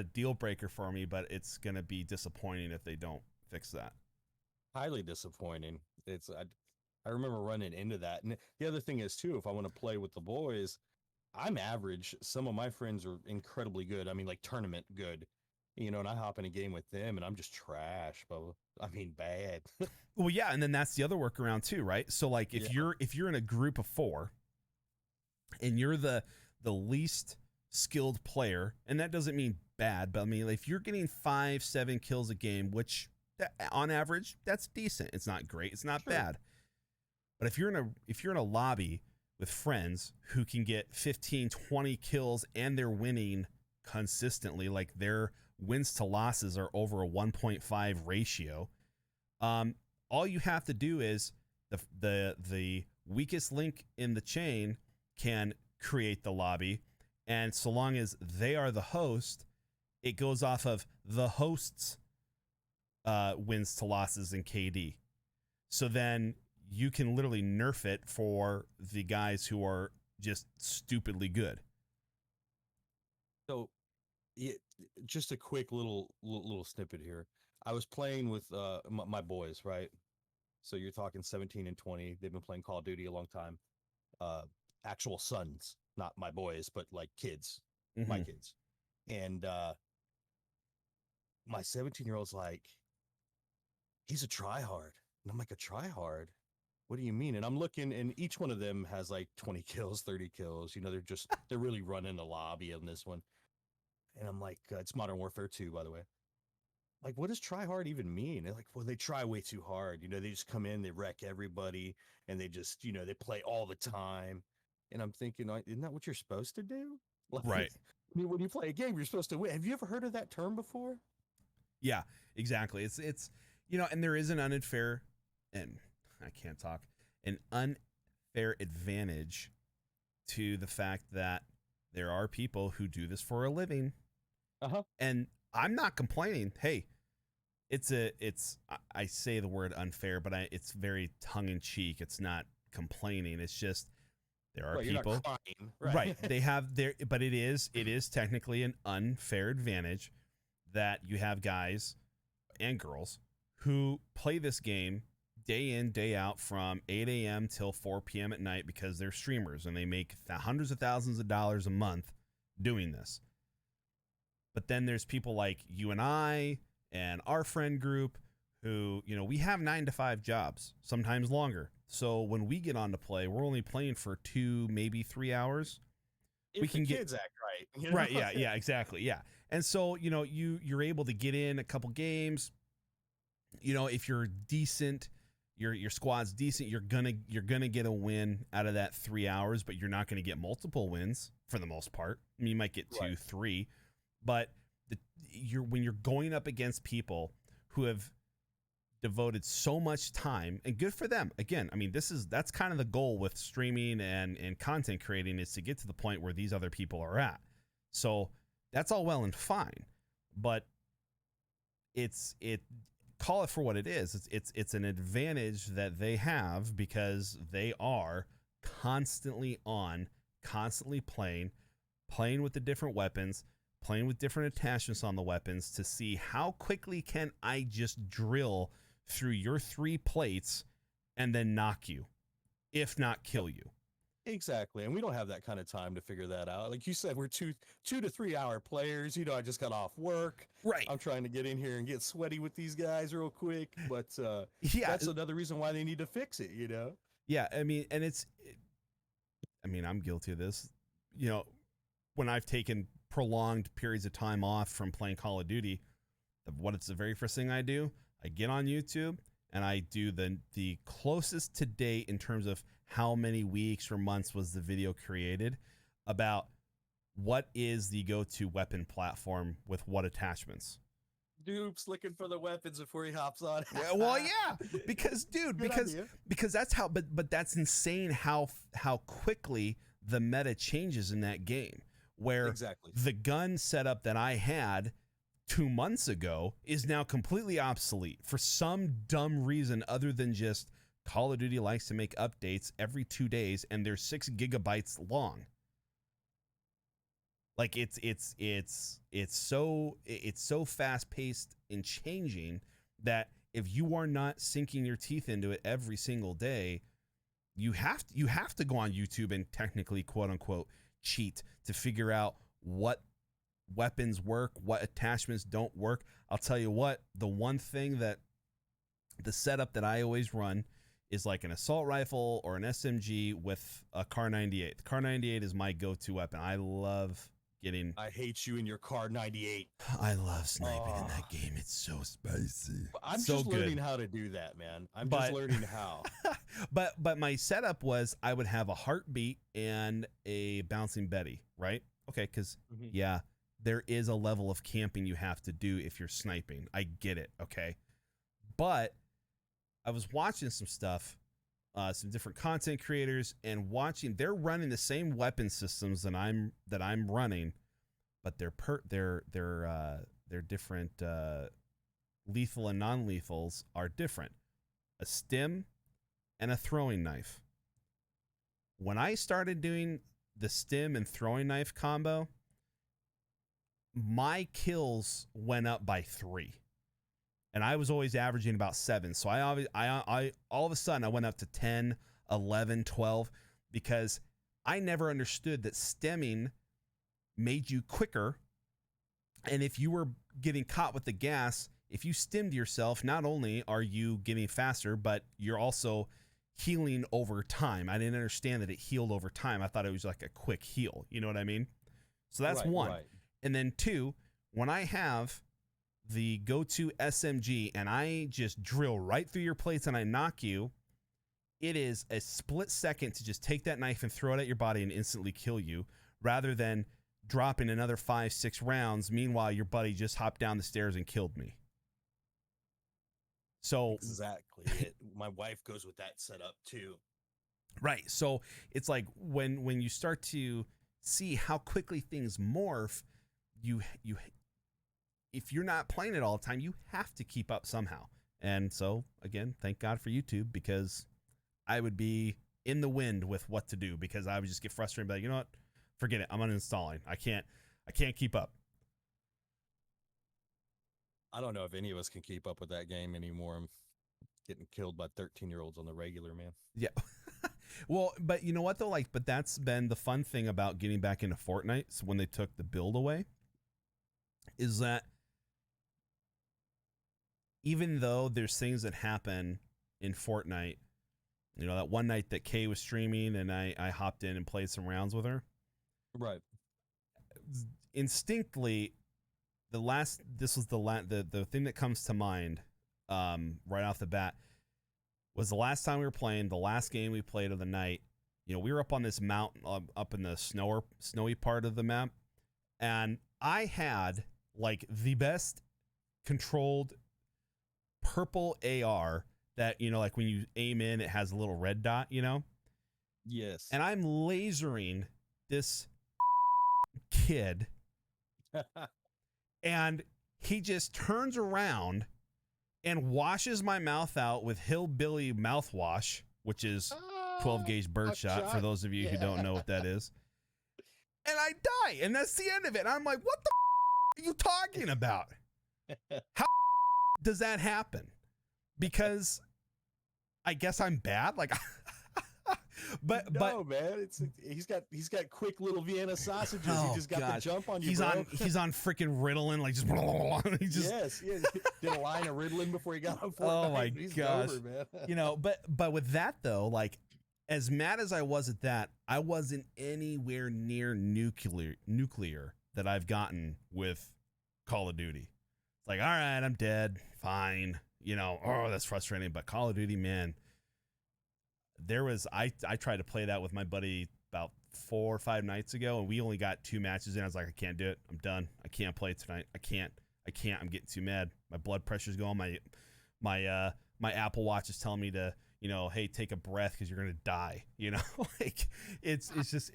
a deal breaker for me, but it's going to be disappointing if they don't fix that.
Highly disappointing. I remember running into that. And the other thing is too, if I want to play with the boys, I'm average. Some of my friends are incredibly good. I mean, like tournament good, and I hop in a game with them and I'm just trash, but I mean, bad.
Well, yeah. And then that's the other workaround too, right? So like if you're in a group of 4 and you're the least skilled player, and that doesn't mean bad, but I mean, if you're getting 5-7 kills a game, which on average, that's decent. It's not great. It's not bad. But if you're in a lobby with friends who can get 15-20 kills and they're winning consistently, like their wins to losses are over a 1.5 ratio, all you have to do is the weakest link in the chain can create the lobby, and so long as they are the host, it goes off of the host's wins to losses in KD. So then you can literally nerf it for the guys who are just stupidly good.
So, yeah, just a quick little snippet here. I was playing with my boys, right? So you're talking 17 and 20. They've been playing Call of Duty a long time. Actual sons, not my boys, but like kids, my kids. And my 17-year-old's like, he's a tryhard. And I'm like, a tryhard? What do you mean? And I'm looking, and each one of them has like 20 kills, 30 kills. You know, they're really running the lobby on this one. And I'm like, it's Modern Warfare 2, by the way. Like, what does try hard even mean? They're like, well, they try way too hard. You know, they just come in, they wreck everybody, and they just, you know, they play all the time. And I'm thinking, isn't that what you're supposed to do? Like,
Right.
I mean, when you play a game, you're supposed to win. Have you ever heard of that term before?
Yeah, exactly. It's you know, and there is an unfair, and I can't talk, an unfair advantage to the fact that there are people who do this for a living. And I'm not complaining. Hey, I say the word unfair, but it's very tongue in cheek. It's not complaining. It's just there are people,
you're not crying,
right? They have their, but it is technically an unfair advantage that you have guys and girls who play this game day in, day out from 8 a.m. till 4 p.m. at night because they're streamers and they make hundreds of thousands of dollars a month doing this. But then there's people like you and I and our friend group who, you know, we have 9-to-5 jobs, sometimes longer. So when we get on to play, we're only playing for 2, maybe 3 hours.
If
we can
the kids act right. You know?
Right. Yeah, exactly. Yeah. And so, you know, you're able to get in a couple games. You know, if you're decent, your squad's decent, you're gonna get a win out of that 3 hours, but you're not gonna get multiple wins for the most part. I mean, you might get 2, 3, but when you're going up against people who have devoted so much time, and good for them. Again, I mean, that's kind of the goal with streaming and content creating, is to get to the point where these other people are at. So that's all well and fine, but call it for what it is. It's an advantage that they have because they are constantly on, constantly playing with the different weapons, playing with different attachments on the weapons to see how quickly can I just drill through your 3 plates and then knock you, if not kill you.
Exactly. And we don't have that kind of time to figure that out. Like you said, we're 2 to 3 hour players. You know, I just got off work.
Right.
I'm trying to get in here and get sweaty with these guys real quick. But
yeah,
that's another reason why they need to fix it, you know?
Yeah. I mean, and I'm guilty of this. You know, when I've taken prolonged periods of time off from playing Call of Duty, what's the very first thing I do? I get on YouTube and I do the closest to date in terms of how many weeks or months was the video created about what is the go-to weapon platform with what attachments.
Dupe's looking for the weapons before he hops on.
Yeah, well, yeah, because that's how, but that's insane how quickly the meta changes in that game, where
exactly
the gun setup that I had 2 months ago is now completely obsolete for some dumb reason other than just Call of Duty likes to make updates every 2 days and they're 6 gigabytes long. Like it's so fast paced and changing that if you are not sinking your teeth into it every single day, you have to go on YouTube and technically, quote unquote, cheat to figure out what weapons work, what attachments don't work. I'll tell you what, the one thing that the setup that I always run is like an assault rifle or an SMG with a Kar 98. The Kar 98 is my go-to weapon. I love getting.
I hate you in your car 98.
I love sniping in that game. It's so spicy.
I'm
so
just
good.
learning how to do that, man. I'm just learning how.
But my setup was I would have a heartbeat and a bouncing Betty, right? Okay, because yeah, there is a level of camping you have to do if you're sniping. I get it, okay? But I was watching some stuff, some different content creators, and watching. They're running the same weapon systems that I'm running, but they're different. Lethal and non-lethals are different. A stim and a throwing knife. When I started doing the stim and throwing knife combo, my kills went up by 3. And I was always averaging about 7. So I all of a sudden I went up to 10, 11, 12 because I never understood that stemming made you quicker. And if you were getting caught with the gas, if you stemmed yourself, not only are you getting faster, but you're also healing over time. I didn't understand that it healed over time. I thought it was like a quick heal. You know what I mean? So that's one. Right. And then 2, when I have the go-to SMG and I just drill right through your plates and I knock you, it is a split second to just take that knife and throw it at your body and instantly kill you, rather than dropping another 5-6 rounds. Meanwhile, your buddy just hopped down the stairs and killed me. So
exactly it. My wife goes with that setup too.
Right. So it's like when you start to see how quickly things morph, you if you're not playing it all the time, you have to keep up somehow. And so again, thank God for YouTube, because I would be in the wind with what to do, because I would just get frustrated, but you know what? Forget it. I'm uninstalling. I can't keep up.
I don't know if any of us can keep up with that game anymore. I'm getting killed by 13-year-olds on the regular, man.
Yeah. Well, but you know what though? But that's been the fun thing about getting back into Fortnite. So when they took the build away, is that even though there's things that happen in Fortnite, you know, that one night that Kay was streaming and I hopped in and played some rounds with her.
Right.
Instinctively, the thing that comes to mind right off the bat was the last time we were playing, the last game we played of the night. You know, we were up on this mountain, up in the snowy part of the map, and I had like the best controlled purple AR that, you know, like when you aim in, it has a little red dot, you know?
Yes.
And I'm lasering this kid and he just turns around and washes my mouth out with hillbilly mouthwash, which is 12 gauge birdshot for those of you who don't know what that is. And I die, and that's the end of it. And I'm like, what the are you talking about? How does that happen? Because I guess I'm bad. Like, but
man, he's got quick little Vienna sausages. He just got the jump on you.
He's on freaking Ritalin, like just
yes, did a line of Ritalin before he got on Fortnite.
Oh my gosh,
over, man.
You know, but with that though, like as mad as I was at that, I wasn't anywhere near nuclear that I've gotten with Call of Duty. It's like, all right, I'm dead, fine. You know, oh, that's frustrating. But Call of Duty, man, I tried to play that with my buddy about 4 or 5 nights ago, and we only got 2 matches in. I was like, I can't do it. I'm done. I can't play tonight. I can't. I'm getting too mad. My blood pressure's going. My Apple Watch is telling me to, you know, hey, take a breath because you're gonna die. You know, like it's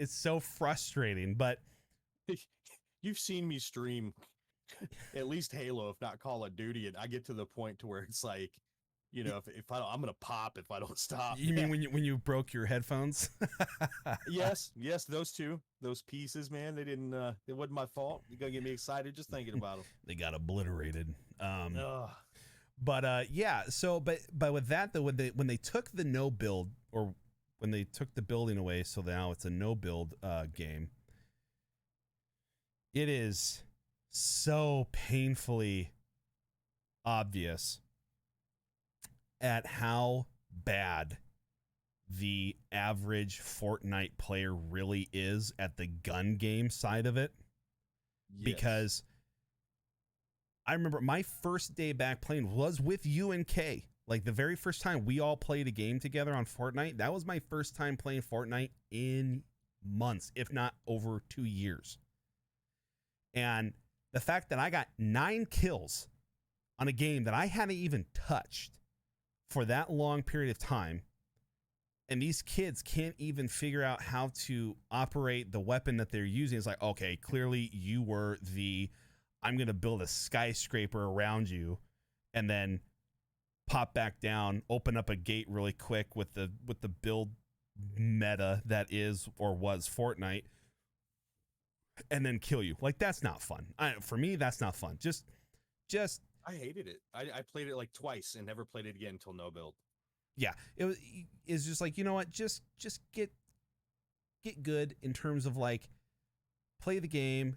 so frustrating. But
you've seen me stream at least Halo, if not Call of Duty, and I get to the point to where it's like, you know, if I don't, I'm gonna pop if I don't stop.
You mean when you broke your headphones?
yes, those pieces, man. They didn't. It wasn't my fault. You're gonna get me excited just thinking about them.
They got obliterated. But yeah. So, but with that though, when they took the no build, or when they took the building away, so now it's a no build game. It is so painfully obvious at how bad the average Fortnite player really is at the gun game side of it. because I remember my first day back playing was with you and Kay. Like the very first time we all played a game together on Fortnite, that was my first time playing Fortnite in months, if not over 2 years. And the fact that I got 9 kills on a game that I hadn't even touched for that long period of time, and these kids can't even figure out how to operate the weapon that they're using. It's like, okay, clearly you were I'm going to build a skyscraper around you and then pop back down, open up a gate really quick with the build meta that is or was Fortnite, and then kill you. Like, that's not fun. For me, that's not fun. Just
I hated it. I played it like twice and never played it again until no build.
Yeah, it's just like, you know what? Just get good in terms of like play the game,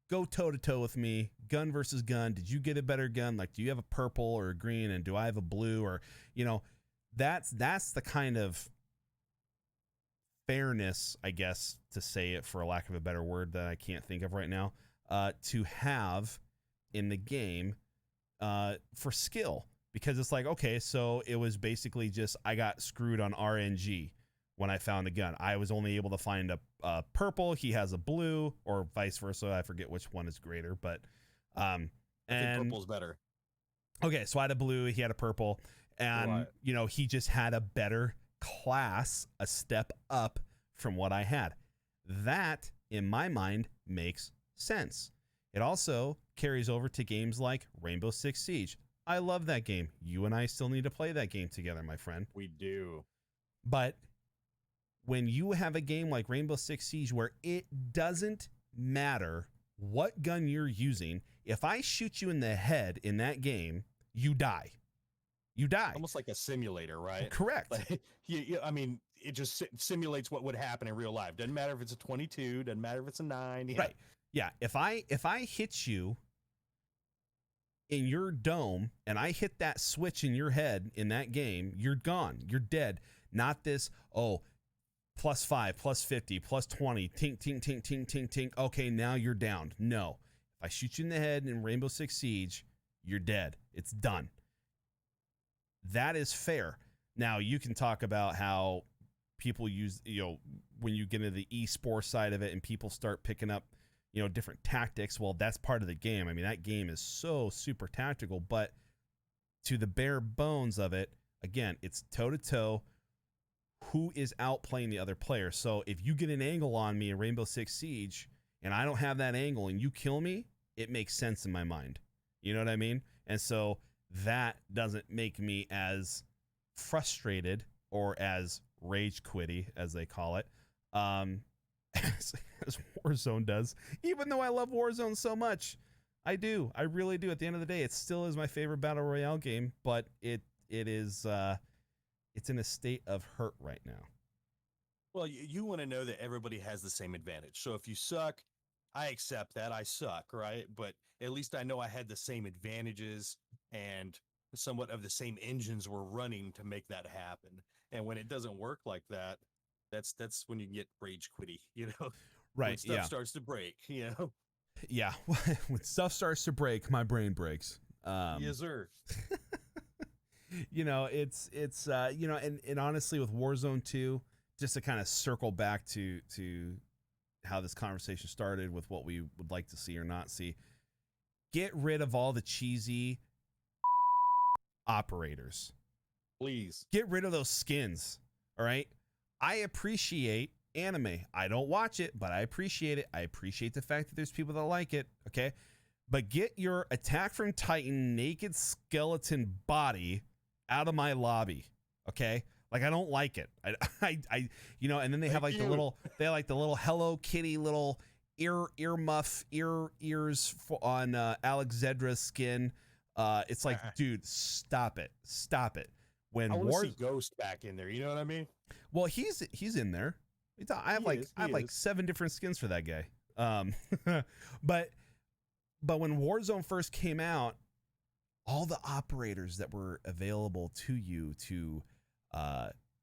go toe to toe with me, gun versus gun. Did you get a better gun? Like, do you have a purple or a green, and do I have a blue? Or, you know, that's the kind of fairness, I guess, to say it for a lack of a better word that I can't think of right now, to have in the game for skill. Because it's like, okay, so it was basically just I got screwed on RNG when I found a gun. I was only able to find a purple. He has a blue, or vice versa. I forget which one is greater, but
I think purple's better.
Okay, so I had a blue. He had a purple, and
Right.
you know, he just had a better class, a step up from what I had. That, in my mind, makes sense. It also carries over to games like Rainbow Six Siege. I love that game. You and I still need to play that game together, my friend.
We do.
But when you have a game like Rainbow Six Siege where it doesn't matter what gun you're using, if I shoot you in the head in that game, you die. You die.
Almost like a simulator, right?
Correct.
Like, I mean, it just simulates what would happen in real life. Doesn't matter if it's a 22. Doesn't matter if it's a 9. Yeah.
Right. Yeah. If I hit you in your dome and I hit that switch in your head in that game, you're gone. You're dead. Not this, +5, +50, +20, tink, tink, tink, tink, tink, tink. Okay, now you're down. No. If I shoot you in the head in Rainbow Six Siege, you're dead. It's done. That is fair. Now, you can talk about how people use, you know, when you get into the esports side of it and people start picking up, you know, different tactics. Well, that's part of the game. I mean, that game is so super tactical, but to the bare bones of it, again, it's toe to toe. Who is outplaying the other player? So if you get an angle on me in Rainbow Six Siege and I don't have that angle and you kill me, it makes sense in my mind. You know what I mean? And so that doesn't make me as frustrated or as rage quitty, as they call it, as Warzone does. Even though I love Warzone so much, I do. I really do. At the end of the day, it still is my favorite battle royale game, but it is it's in a state of hurt right now.
Well, you want to know that everybody has the same advantage. So if you suck, I accept that I suck, right? But at least I know I had the same advantages and somewhat of the same engines were running to make that happen. And when it doesn't work like that, that's when you get rage quitty, you know?
Right.
When stuff starts to break, you know?
Yeah. When stuff starts to break, my brain breaks.
Yes, sir.
You know, it's you know, and honestly with Warzone 2, just to kind of circle back to how this conversation started with what we would like to see or not see, get rid of all the cheesy operators.
Please.
Get rid of those skins. All right. I appreciate anime. I don't watch it, but I appreciate it. I appreciate the fact that there's people that like it. Okay. But get your Attack from Titan naked skeleton body out of my lobby. Okay. Like, I don't like it. I you know, and then they have like the little Hello Kitty little ears on Alexandra's skin. It's like, dude, stop it. When
I want to see Ghost back in there. You know what I mean?
Well, he's in there. I have like 7 different skins for that guy. But when Warzone first came out, all the operators that were available to you to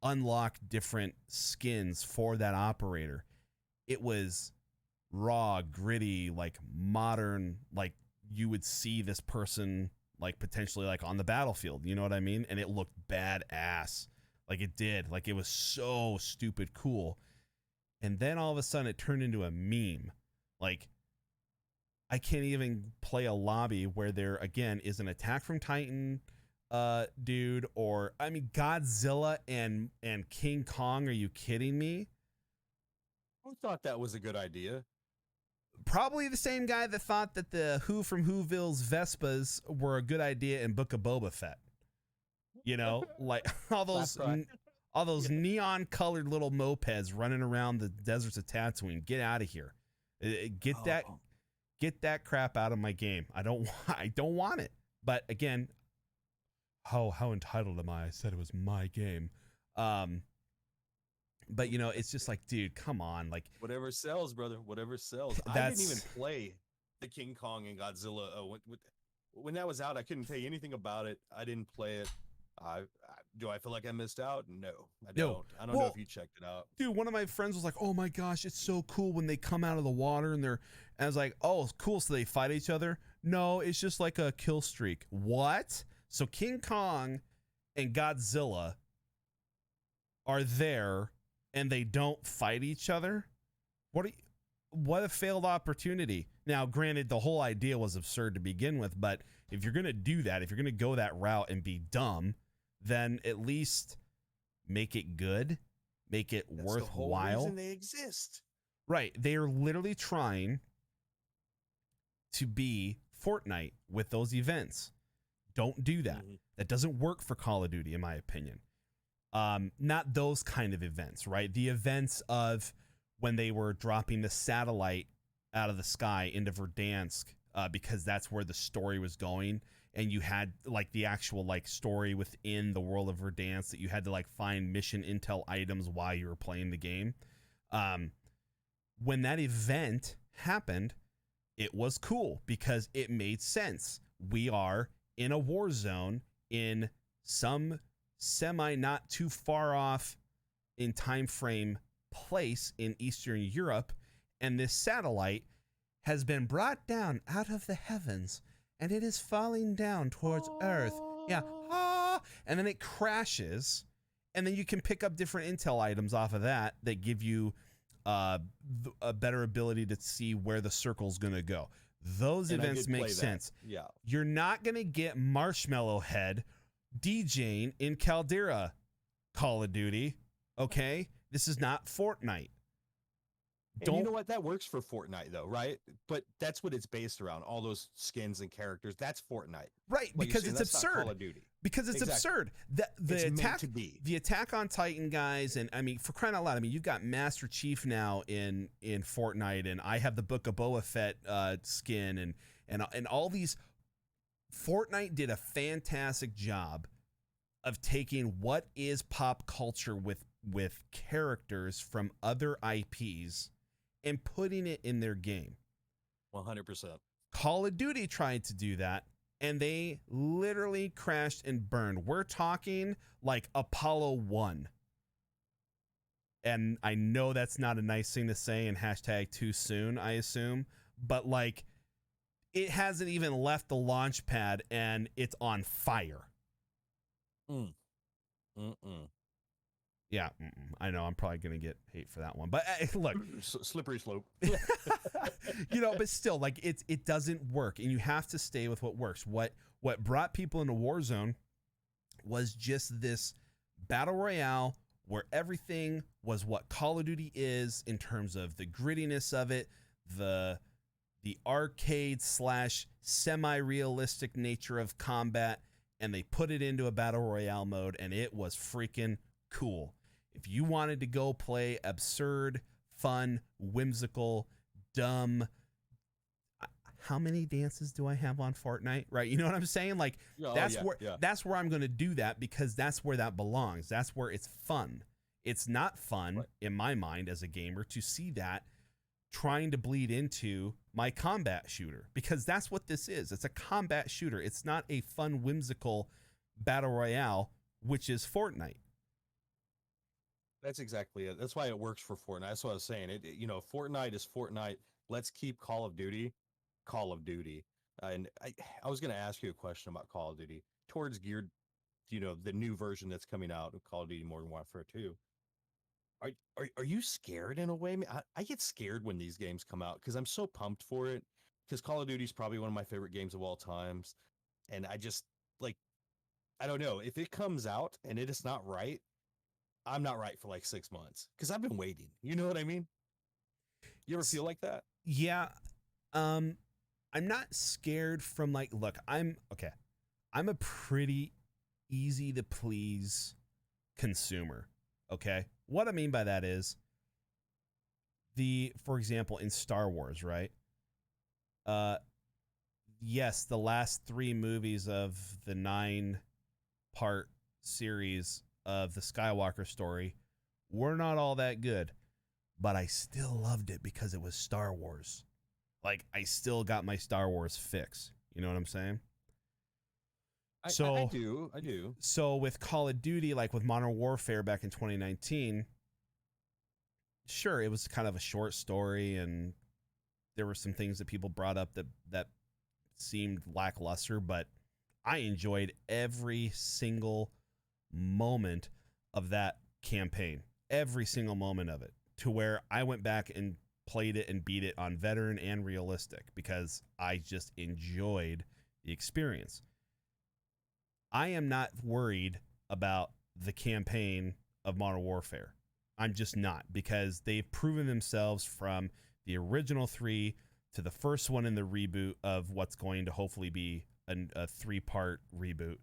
unlock different skins for that operator, it was raw, gritty, like modern, like you would see this person like potentially like on the battlefield, you know what I mean? And it looked badass. Like it did. Like it was so stupid cool. And then all of a sudden it turned into a meme. Like I can't even play a lobby where there again is an Attack from Titan dude, or I mean Godzilla and King Kong. Are you kidding me?
Who thought that was a good idea?
Probably the same guy that thought that the Who from Whoville's Vespas were a good idea in Book of Boba Fett. You know, like all those neon colored little mopeds running around the deserts of Tatooine. Get out of here. Get that crap out of my game. I don't want it. But again, how entitled am I? I said it was my game. But you know, it's just like, dude, come on, like
whatever sells, brother. Whatever sells. I didn't even play the King Kong and Godzilla when that was out. I couldn't tell you anything about it. I didn't play it. Do I feel like I missed out? No, I don't. I don't know if you checked it out.
Dude, one of my friends was like, "Oh my gosh, it's so cool when they come out of the water and I was like, "Oh, cool, so they fight each other?" No, it's just like a kill streak. What? So King Kong and Godzilla are there and they don't fight each other? What a failed opportunity. Now, granted, the whole idea was absurd to begin with, but if you're going to do that, if you're going to go that route and be dumb, then at least make it good, make it worthwhile.
That's the whole reason they exist.
Right. They are literally trying to be Fortnite with those events. Don't do that. Mm-hmm. That doesn't work for Call of Duty, in my opinion. Not those kind of events, right? The events of when they were dropping the satellite out of the sky into Verdansk, because that's where the story was going. And you had like the actual like story within the world of Verdansk that you had to like find mission intel items while you were playing the game. When that event happened, it was cool because it made sense. We are in a war zone in some semi not too far off in time frame place in Eastern Europe, and this satellite has been brought down out of the heavens and it is falling down towards Earth. Yeah. And then it crashes, and then you can pick up different intel items off of that give you a better ability to see where the circle's going to go. Those events make sense.
Yeah.
You're not going to get Marshmallow Head DJing in Caldera Call of Duty. Okay? This is not Fortnite.
And you know what? That works for Fortnite, though, right? But that's what it's based around. All those skins and characters. That's Fortnite.
Right, because it's absurd.
Call of Duty.
Because it's absurd. The Attack on Titan guys, and I mean, for crying out loud, I mean, you've got Master Chief now in Fortnite, and I have the Book of Boba Fett skin, and all these. Fortnite did a fantastic job of taking what is pop culture with characters from other IPs and putting it in their game.
100%.
Call of Duty tried to do that, and they literally crashed and burned. We're talking like Apollo 1. And I know that's not a nice thing to say and hashtag too soon, I assume. But like, it hasn't even left the launch pad and it's on fire. Yeah, I know. I'm probably going to get hate for that one. But look.
Slippery slope.
You know, but still, like, it doesn't work. And you have to stay with what works. What brought people into Warzone was just this battle royale where everything was what Call of Duty is in terms of the grittiness of it, the arcade / semi-realistic nature of combat, and they put it into a battle royale mode, and it was freaking cool. If you wanted to go play absurd, fun, whimsical, dumb, how many dances do I have on Fortnite? Right? You know what I'm saying? Like, that's where I'm going to do that, because that's where that belongs. That's where it's fun. It's not fun, right, in my mind as a gamer, to see that trying to bleed into my combat shooter, because that's what this is. It's a combat shooter. It's not a fun, whimsical battle royale, which is Fortnite.
That's exactly it. That's why it works for Fortnite. That's what I was saying. Fortnite is Fortnite. let's keep Call of Duty. And I was going to ask you a question about Call of Duty towards geared, the new version that's coming out of Call of Duty Modern Warfare 2. Are you scared in a way? I get scared when these games come out because I'm so pumped for it. Because Call of Duty is probably one of my favorite games of all times, and I just like, I don't know if it comes out and it is not right. I'm not right for like 6 months because I've been waiting. You know what I mean? You ever feel like that?
Yeah. I'm not scared from like, look, I'm a pretty easy to please consumer. Okay. What I mean by that is for example, in Star Wars, right? Yes, the last 3 movies of the 9-part series of the Skywalker story were not all that good, but I still loved it because it was Star Wars. Like, I still got my Star Wars fix. You know what I'm saying?
I do.
So with Call of Duty, like with Modern Warfare back in 2019, sure, it was kind of a short story, and there were some things that people brought up that seemed lackluster, but I enjoyed every single moment of that campaign, every single moment of it, to where I went back and played it and beat it on veteran and realistic because I just enjoyed the experience. I am not worried about the campaign of Modern Warfare. I'm just not, because they've proven themselves from the original 3 to the first one in the reboot of what's going to hopefully be a 3-part reboot.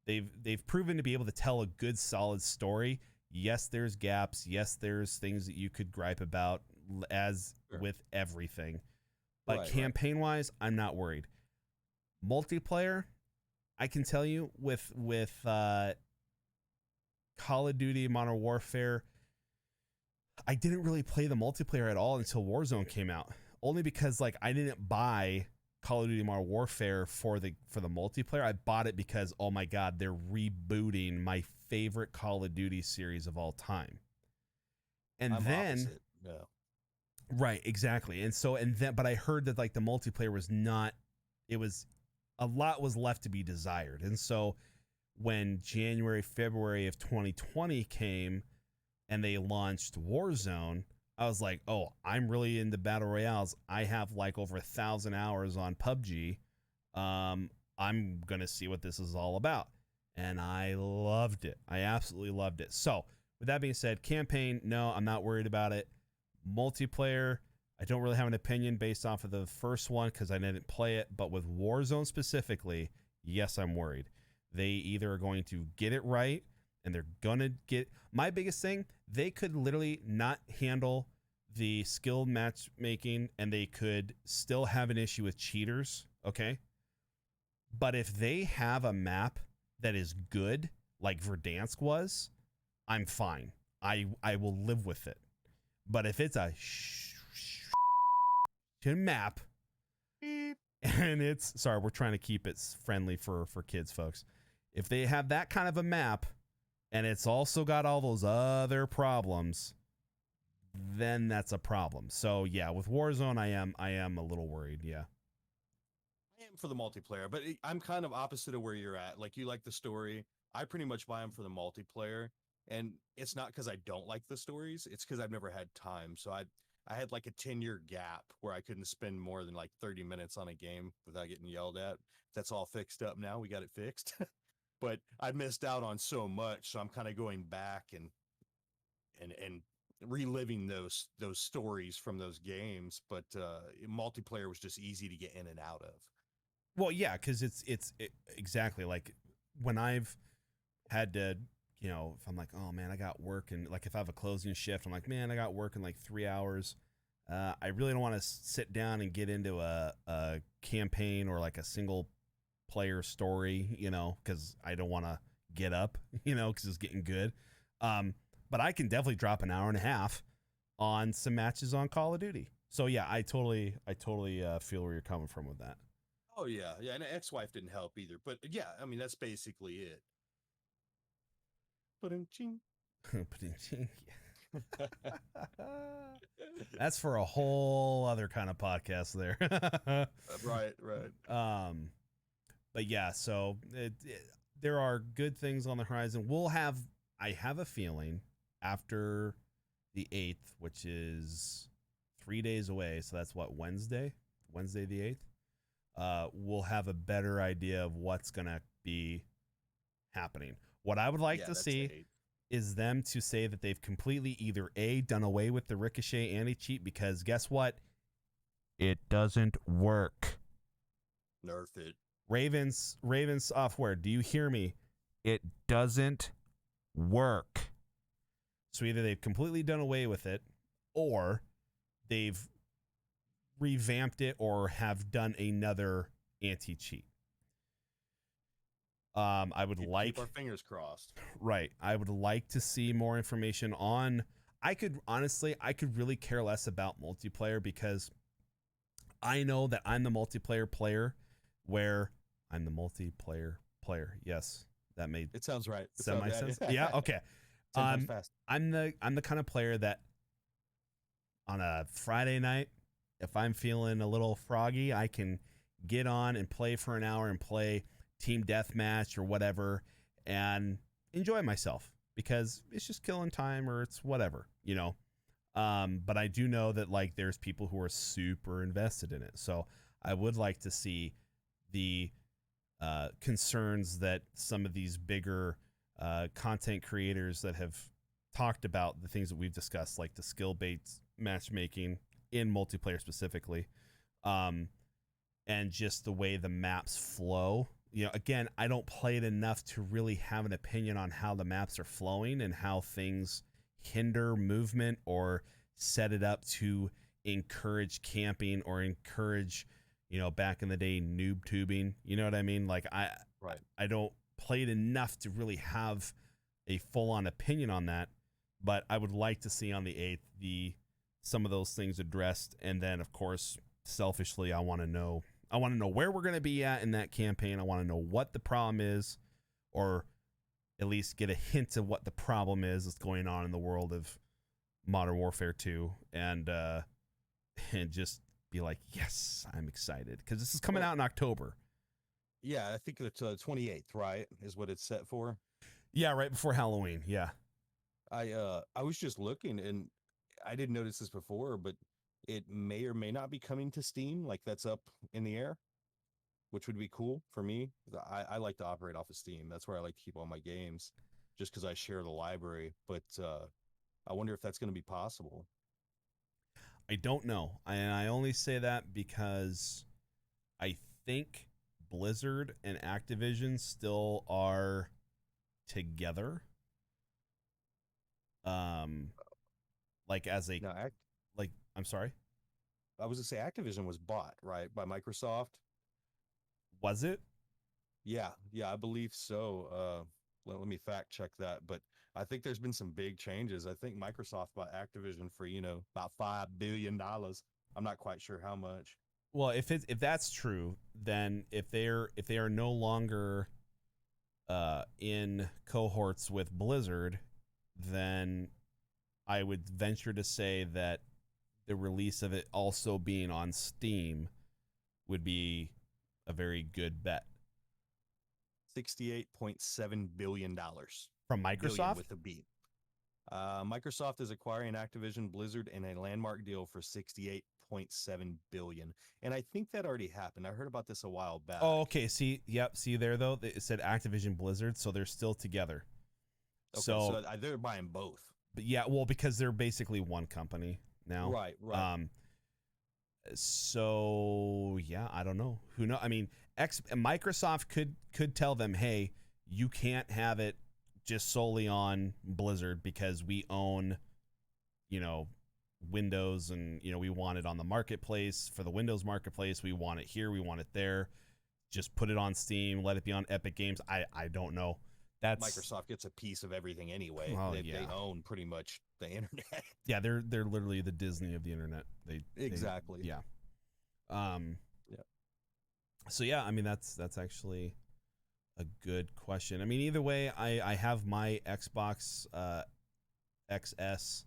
They've proven to be able to tell a good, solid story. Yes, there's gaps. Yes, there's things that you could gripe about, as with everything. But campaign-wise, I'm not worried. Multiplayer, I can tell you with Call of Duty Modern Warfare, I didn't really play the multiplayer at all until Warzone came out. Only because like I didn't buy Call of Duty Modern Warfare for the multiplayer. I bought it because, oh my God, they're rebooting my favorite Call of Duty series of all time. And
I'm
then
opposite. No.
Right, exactly. But I heard that like the multiplayer was not, it was, a lot was left to be desired. And so when January, February of 2020 came and they launched Warzone, I was like, oh, I'm really into battle royales. I have like over 1,000 hours on PUBG. I'm going to see what this is all about. And I loved it. I absolutely loved it. So with that being said, campaign, no, I'm not worried about it. Multiplayer, I don't really have an opinion based off of the first one because I didn't play it. But with Warzone specifically, yes, I'm worried. They either are going to get it right and they're going to get... My biggest thing, they could literally not handle the skilled matchmaking and they could still have an issue with cheaters, okay? But if they have a map that is good, like Verdansk was, I'm fine. I will live with it. But if it's a map, and it's... Sorry, we're trying to keep it friendly for kids, folks. If they have that kind of a map, and it's also got all those other problems, then that's a problem. So yeah, with Warzone, I am a little worried. Yeah.
I am for the multiplayer, but I'm kind of opposite of where you're at. Like, you like the story. I pretty much buy them for the multiplayer, and it's not because I don't like the stories. It's because I've never had time. So I had like a 10-year gap where I couldn't spend more than like 30 minutes on a game without getting yelled at. That's all fixed up now. We got it fixed. But I missed out on so much, so I'm kind of going back and reliving those stories from those games. But multiplayer was just easy to get in and out of.
Well, yeah, because it's exactly like when I've had to, you know, if I'm like, oh man, I got work, and like if I have a closing shift, I'm like, man, I got work in like 3 hours. I really don't want to sit down and get into a campaign or like a single player story, you know, because I don't want to get up, you know, because it's getting good. But I can definitely drop an hour and a half on some matches on Call of Duty. So yeah, I totally feel where you're coming from with that.
Oh yeah, and ex-wife didn't help either. But yeah, I mean that's basically it. But
Yeah. That's for a whole other kind of podcast there.
Right.
But yeah, so there are good things on the horizon. I have a feeling after the 8th, which is 3 days away. So that's what, Wednesday the 8th. We'll have a better idea of what's going to be happening. What I would like to see is them to say that they've completely either A, done away with the Ricochet anti-cheat, because guess what? It doesn't work.
Nerf it.
Raven Software, do you hear me? It doesn't work. So either they've completely done away with it, or they've revamped it, or have done another anti-cheat. I would
keep our fingers crossed.
Right. I would like to see more information on. I could really care less about multiplayer, because I know that I'm the multiplayer player where I'm the multiplayer player. Yes, that made
it sounds right.
Semi-sense. Yeah. Okay.
Fast.
I'm the kind of player that on a Friday night, if I'm feeling a little froggy, I can get on and play for an hour and play team deathmatch or whatever and enjoy myself, because it's just killing time, or it's whatever, you know. But I do know that like there's people who are super invested in it. So I would like to see the concerns that some of these bigger content creators that have talked about the things that we've discussed, like the skill-based matchmaking in multiplayer specifically, and just the way the maps flow. You know, again, I don't play it enough to really have an opinion on how the maps are flowing and how things hinder movement or set it up to encourage camping or encourage, you know, back in the day, noob tubing. You know what I mean? Like I don't play it enough to really have a full-on opinion on that, but I would like to see on the 8th some of those things addressed. And then, of course, selfishly, I want to know where we're going to be at in that campaign. I want to know what the problem is, or at least get a hint of what the problem is that's going on in the world of Modern Warfare 2, and just be like, yes, I'm excited, because this is coming out in October.
Yeah, I think it's 28th, right, is what it's set for.
Yeah, right before Halloween. Yeah.
I was just looking, and I didn't notice this before, but it may or may not be coming to Steam. Like, that's up in the air, which would be cool for me. I like to operate off of Steam. That's where I like to keep all my games, just because I share the library. But I wonder if that's going to be possible.
I don't know. And I only say that because I think Blizzard and Activision still are together. Like as a...
No,
I'm sorry?
I was going to say Activision was bought, right, by Microsoft.
Was it?
Yeah, I believe so. Let me fact check that, but I think there's been some big changes. I think Microsoft bought Activision for, about $5 billion. I'm not quite sure how much.
Well, if that's true, then if they are no longer in cohorts with Blizzard, then I would venture to say that the release of it also being on Steam would be a very good bet.
$68.7 billion.
From Microsoft?
Billion with a B. Microsoft is acquiring Activision Blizzard in a landmark deal for $68.7 billion. And I think that already happened. I heard about this a while back.
Oh, okay. See there, though? It said Activision Blizzard, so they're still together.
Okay, so they're buying both.
But yeah, well, because they're basically one company now.
Right.
So yeah, I don't know. Who know? I mean, Microsoft could tell them, hey, you can't have it just solely on Blizzard because we own, Windows, and we want it on the marketplace for the Windows marketplace. We want it here. We want it there. Just put it on Steam. Let it be on Epic Games. I don't know. That's
Microsoft gets a piece of everything ananyway.
Oh,
they own pretty much the internet.
Yeah, they're literally the Disney of the internet.
Exactly.
Yeah.
Yeah.
So yeah, I mean that's actually a good question. I mean, either way, I have my Xbox XS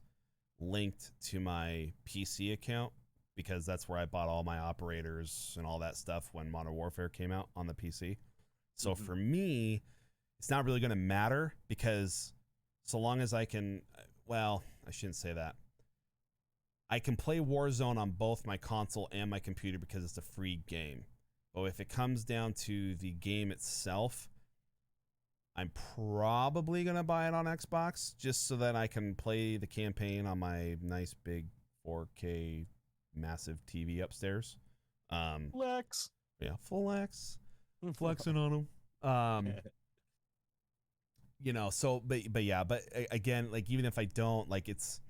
linked to my PC account because that's where I bought all my operators and all that stuff when Modern Warfare came out on the PC. So for me, it's not really going to matter because so long as I can, well, I shouldn't say that. I can play Warzone on both my console and my computer because it's a free game. But if it comes down to the game itself, I'm probably going to buy it on Xbox just so that I can play the campaign on my nice big 4K massive TV upstairs.
Flex.
Yeah, full X. Flexing on them. You know, so, but yeah, but again, like, even if I don't, like, it's,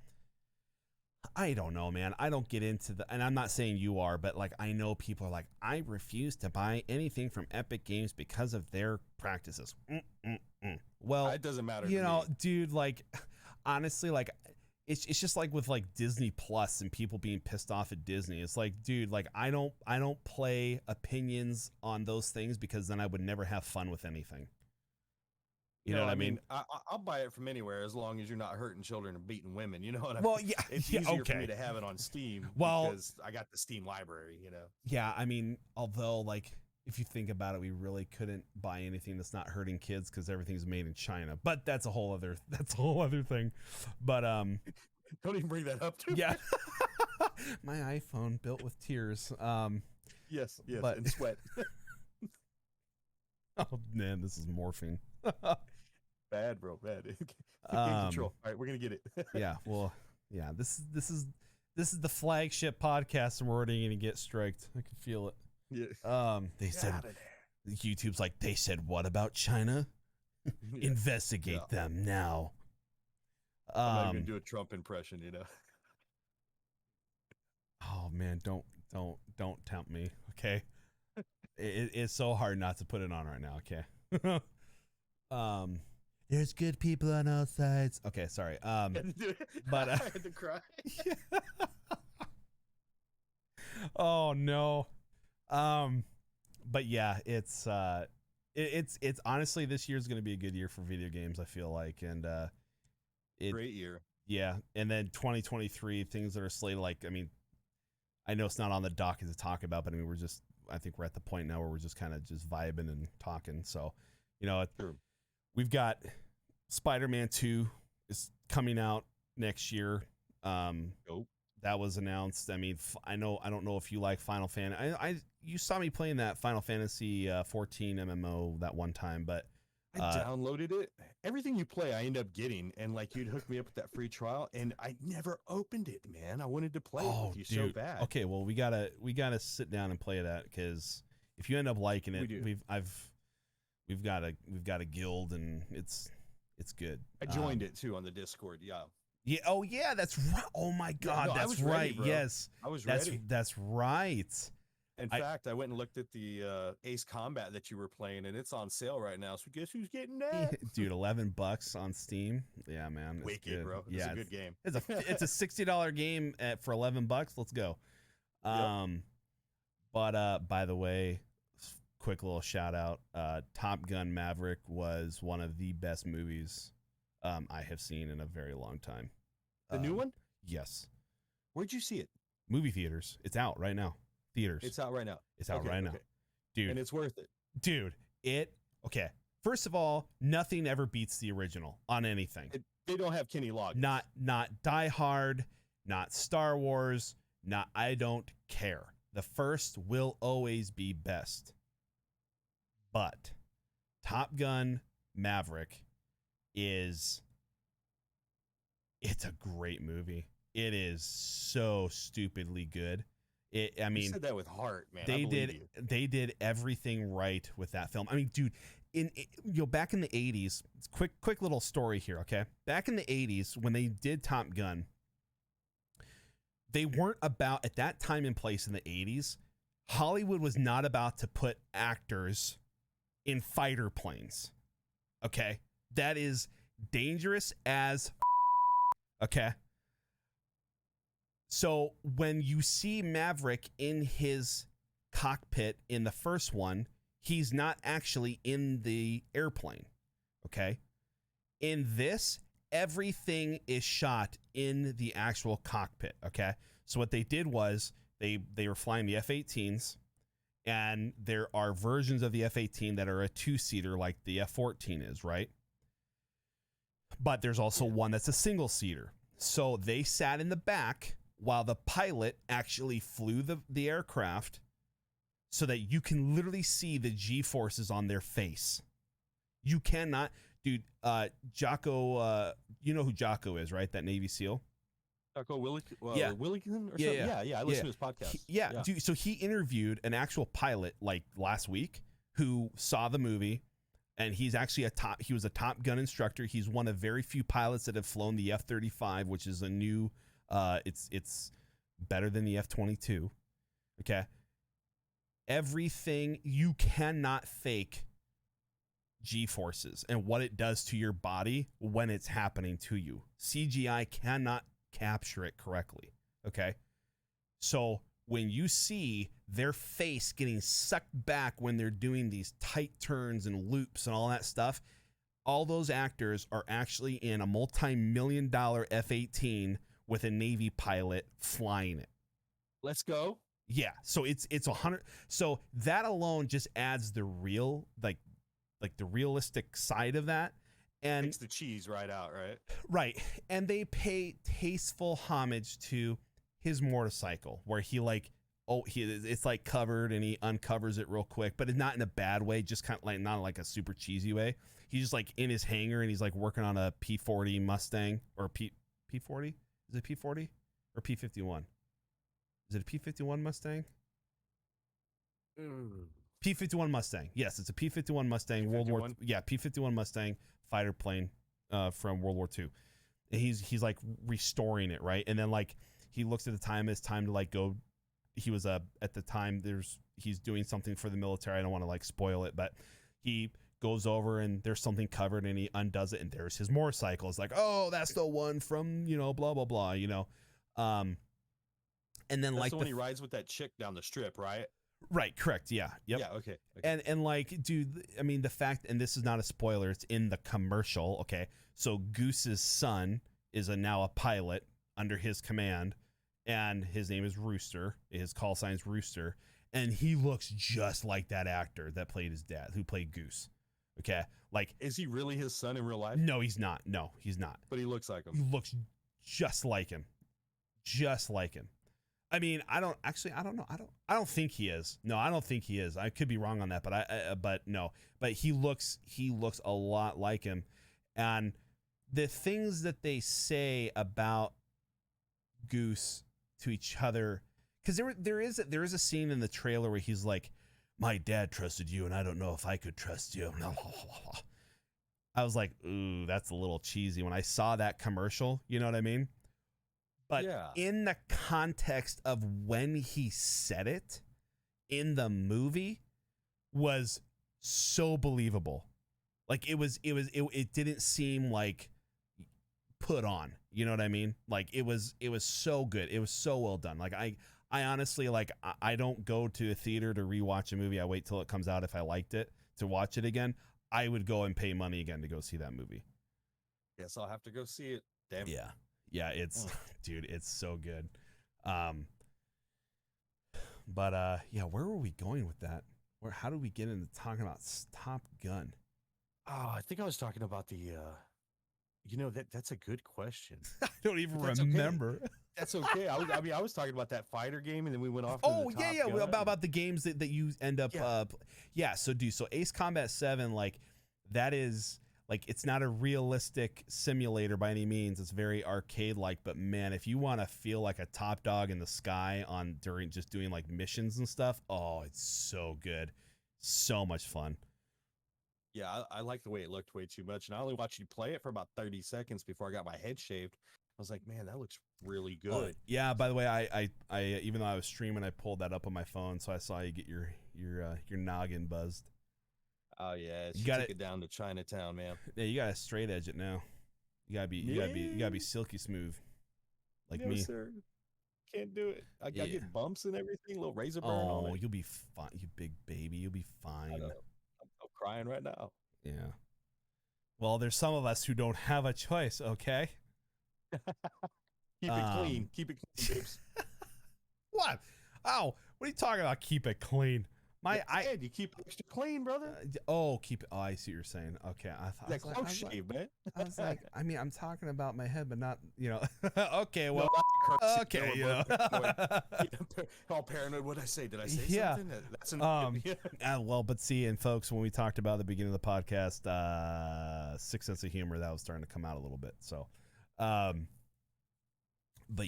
I don't know, man. I don't get into the, and I'm not saying you are, but like, I know people are like, I refuse to buy anything from Epic Games because of their practices. Well,
It doesn't matter.
you
to
know,
me.
dude, like, honestly, like, it's just like with like Disney Plus and people being pissed off at Disney. It's like, dude, like, I don't play opinions on those things because then I would never have fun with anything. You know what I mean?
I'll buy it from anywhere as long as you're not hurting children and beating women. You know what I mean?
Well, yeah,
It's
yeah,
easier
okay.
for me to have it on Steam because I got the Steam library, you know?
Yeah, I mean, although, like, if you think about it, we really couldn't buy anything that's not hurting kids because everything's made in China. But that's a whole other thing. But
Don't even bring that up to me.
yeah, my iPhone built with tears.
Yes,
but-
and sweat.
Oh man, this is morphine.
Bad, bro, bad. Get control. All right, we're gonna get it.
Yeah, well, yeah. This is the flagship podcast, and we're already gonna get striked. I can feel it.
Yeah.
They
Get
said
outta there.
YouTube's like, they said what about China?
Yeah.
Investigate them now.
I'm not even gonna do a Trump impression, you know.
Oh man, don't tempt me, okay? It's so hard not to put it on right now, okay? There's good people on all sides. Okay, sorry. But
I had to cry.
Oh no. But yeah, it's honestly, this year's gonna be a good year for video games, I feel like, and
Great year.
yeah, and then 2023 things that are slated, like, I mean, I know it's not on the docket to talk about, but I mean, I think we're at the point now where we're just kind of just vibing and talking. So, you know,
True.
we've got Spider-Man 2 is coming out next year. That was announced. I mean, I don't know if you like Final Fantasy. You saw me playing that Final Fantasy 14 MMO that one time, but
I downloaded it. Everything you play, I end up getting, and like you'd hook me up with that free trial, and I never opened it, man. I wanted to play it with you so bad.
Okay, well, we gotta sit down and play that, because if you end up liking it, we've got a guild, and it's good.
I joined it too on the Discord. Yeah.
Yeah. Oh yeah, that's right. Oh my God,
no, I
that's
was
right.
ready, bro.
Yes,
I was ready.
That's right.
In fact, I went and looked at the Ace Combat that you were playing, and it's on sale right now. So guess who's getting that?
Dude, $11 on Steam. Yeah, man. It's
Wicked,
good.
bro. It's a good game.
It's a $60 game for $11. Let's go. But by the way, quick little shout out. Top Gun Maverick was one of the best movies I have seen in a very long time.
The new one?
Yes.
Where'd you see it?
Movie theaters. It's out right now. Theaters.
It's out right now.
It's out right now. Dude.
And it's worth it.
Dude, okay. First of all, nothing ever beats the original on anything.
They don't have Kenny Loggins.
Not Die Hard, not Star Wars, I don't care. The first will always be best. But Top Gun Maverick it's a great movie. It is so stupidly good. You
said that with heart, man.
They did everything right with that film. I mean, dude, back in the 80s, quick little story here, okay? Back in the 80s, when they did Top Gun, they weren't about, at that time and place in the 80s, Hollywood was not about to put actors in fighter planes. Okay? That is dangerous as okay? So when you see Maverick in his cockpit in the first one, he's not actually in the airplane, okay? In this, everything is shot in the actual cockpit. Okay. So what they did was they were flying the F-18s, and there are versions of the F-18 that are a 2-seater like the F-14 is, right? But there's also one that's a single-seater. So they sat in the back while the pilot actually flew the aircraft so that you can literally see the G-forces on their face. You cannot, dude, Jocko, you know who Jocko is, right? That Navy SEAL?
Jocko Willigan or
Yeah.
something?
Yeah.
I listened to his podcast.
Dude, so he interviewed an actual pilot like last week who saw the movie, and he's actually he was a Top Gun instructor. He's one of very few pilots that have flown the F-35, which is a new, it's better than the F-22. Okay. Everything, you cannot fake G-forces and what it does to your body when it's happening to you. CGI cannot capture it correctly. Okay. So when you see their face getting sucked back when they're doing these tight turns and loops and all that stuff, all those actors are actually in a multi-million-dollar F-18 with a Navy pilot flying it.
Let's go.
Yeah. So it's 100. So that alone just adds the real, like the realistic side of that. And
Takes the cheese right out, right?
Right. And they pay tasteful homage to his motorcycle, where he it's like covered and he uncovers it real quick, but it's not in a bad way, just kind of like not like a super cheesy way. He's just like in his hangar and he's like working on a P40 Mustang or P40. Is it P40 or P51? Is it a P51 Mustang? P51 Mustang. Yes, it's a P51 Mustang.
P51?
P51 Mustang fighter plane from World War II. And he's like restoring it, right? And then like he looks at the time, it's time to like go. He was at the time he's doing something for the military. I don't want to like spoil it, but he goes over and there's something covered and he undoes it and there's his motorcycle. It's like, oh, that's the one from, blah blah blah, and then
That's
like
the one he rides with that chick down the strip, right?
Right, correct. Yeah. Yep.
Yeah, okay.
And like, dude, I mean, the fact, and this is not a spoiler, it's in the commercial. Okay. So Goose's son is now a pilot under his command, and his name is Rooster. His call sign's Rooster. And he looks just like that actor that played his dad, who played Goose. Okay. Like,
Is he really his son in real life?
no, he's not. No, he's not.
But he looks like him.
He looks just like him. Just like him. I mean, I don't know. I don't think he is. No, I don't think he is. I could be wrong on that, but no. But he looks a lot like him. And the things that they say about Goose to each other, because there is a scene in the trailer where he's like, "My dad trusted you, and I don't know if I could trust you." I was like, "Ooh, that's a little cheesy." When I saw that commercial, you know what I mean? But in the context of when he said it in the movie was so believable. Like it didn't seem like put on, you know what I mean? Like it was so good. It was so well done. Like I honestly, like I don't go to a theater to rewatch a movie. I wait till it comes out. If I liked it to watch it again, I would go and pay money again to go see that movie.
Guess I'll have to go see it. Damn.
Yeah, it's dude, it's so good. Yeah, where were we going with that? How did we get into talking about Top Gun?
Oh, I think I was talking about the that's a good question.
I don't even
But that's
remember.
Okay. That's okay. I was talking about that fighter game, and then we went off.
About the games that you end up. So Ace Combat 7, like that is. Like, it's not a realistic simulator by any means. It's very arcade-like. But, man, if you want to feel like a top dog in the sky during just doing, like, missions and stuff, oh, it's so good. So much fun.
Yeah, I like the way it looked way too much. And I only watched you play it for about 30 seconds before I got my head shaved. I was like, man, that looks really good.
Yeah, by the way, I even though I was streaming, I pulled that up on my phone, so I saw you get your noggin buzzed.
Oh yeah,
you got
took it down to Chinatown, man.
Yeah, you gotta straight edge it now. You gotta be silky smooth, like me.
Sir. Can't do it. I get bumps and everything, little razor burn on it.
You'll be fine, you big baby. You'll be fine.
I'm crying right now.
Yeah. Well, there's some of us who don't have a choice, okay?
Keep it clean. Keep it clean, babes.
What? Oh, what are you talking about? Keep it clean.
You keep it extra clean, brother.
Keep it. Oh, I see what you're saying. Okay,
That close shave, man.
I was like, I mean, I'm talking about my head, but not, okay, well,
No,
okay,
all paranoid. What did I say? Did I say
Yeah.
something? That's an
well, but see, and folks, when we talked about at the beginning of the podcast, Sixth Sense of Humor, that was starting to come out a little bit. So, but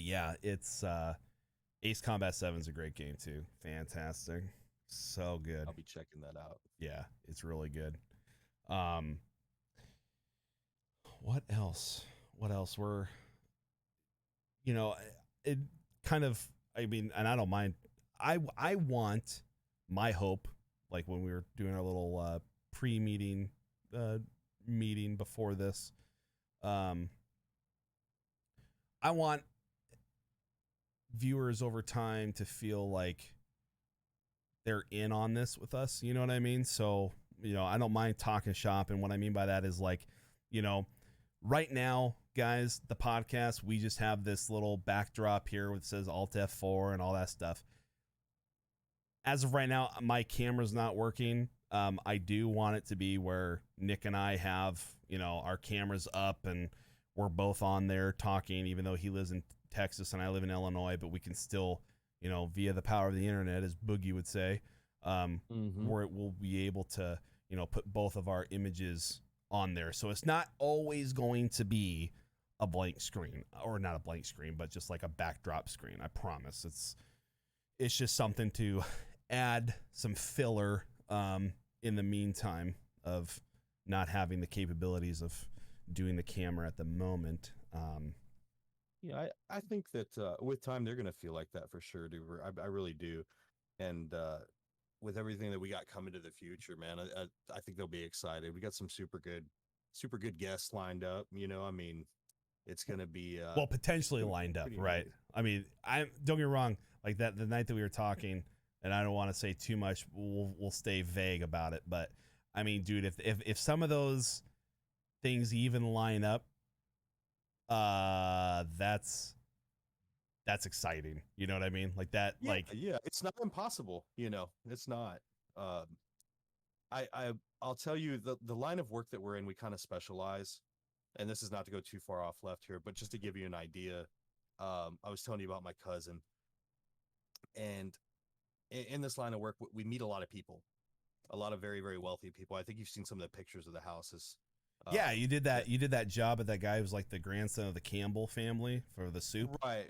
yeah, it's Ace Combat 7 is a great game too. Fantastic. So good.
I'll be checking that out.
Yeah, it's really good. What else? We're, it kind of, I mean, and I don't mind. I want my hope, like when we were doing our little pre-meeting meeting before this, I want viewers over time to feel like they're in on this with us, you know what I mean? So, I don't mind talking shop, and what I mean by that is like, right now, guys, the podcast, we just have this little backdrop here that says ALTF4 and all that stuff. As of right now, my camera's not working. I do want it to be where Nick and I have, our cameras up and we're both on there talking, even though he lives in Texas and I live in Illinois, but we can still, via the power of the internet, as Boogie would say, where we'll be able to, put both of our images on there. So it's not always going to be a blank screen, or not a blank screen, but just like a backdrop screen. I promise. It's just something to add some filler in the meantime of not having the capabilities of doing the camera at the moment.
Yeah, I think that with time they're going to feel like that for sure, dude. I really do. And with everything that we got coming to the future, man, I think they'll be excited. We got some super good guests lined up. I mean, it's going to be
potentially lined up, right? I mean, don't get me wrong. Like that, the night that we were talking, and I don't want to say too much. We'll stay vague about it, but I mean, dude, if some of those things even line up, that's exciting. You know what I mean? Like that.
Yeah,
like
yeah, it's not impossible. It's not. I'll tell you the line of work that we're in, we kind of specialize, and this is not to go too far off left here, but just to give you an idea. I was telling you about my cousin, and in this line of work, we meet a lot of people, a lot of very, very wealthy people. I think you've seen some of the pictures of the houses.
Yeah, you did that. You did that job at that guy who was like the grandson of the Campbell family for the soup.
Right.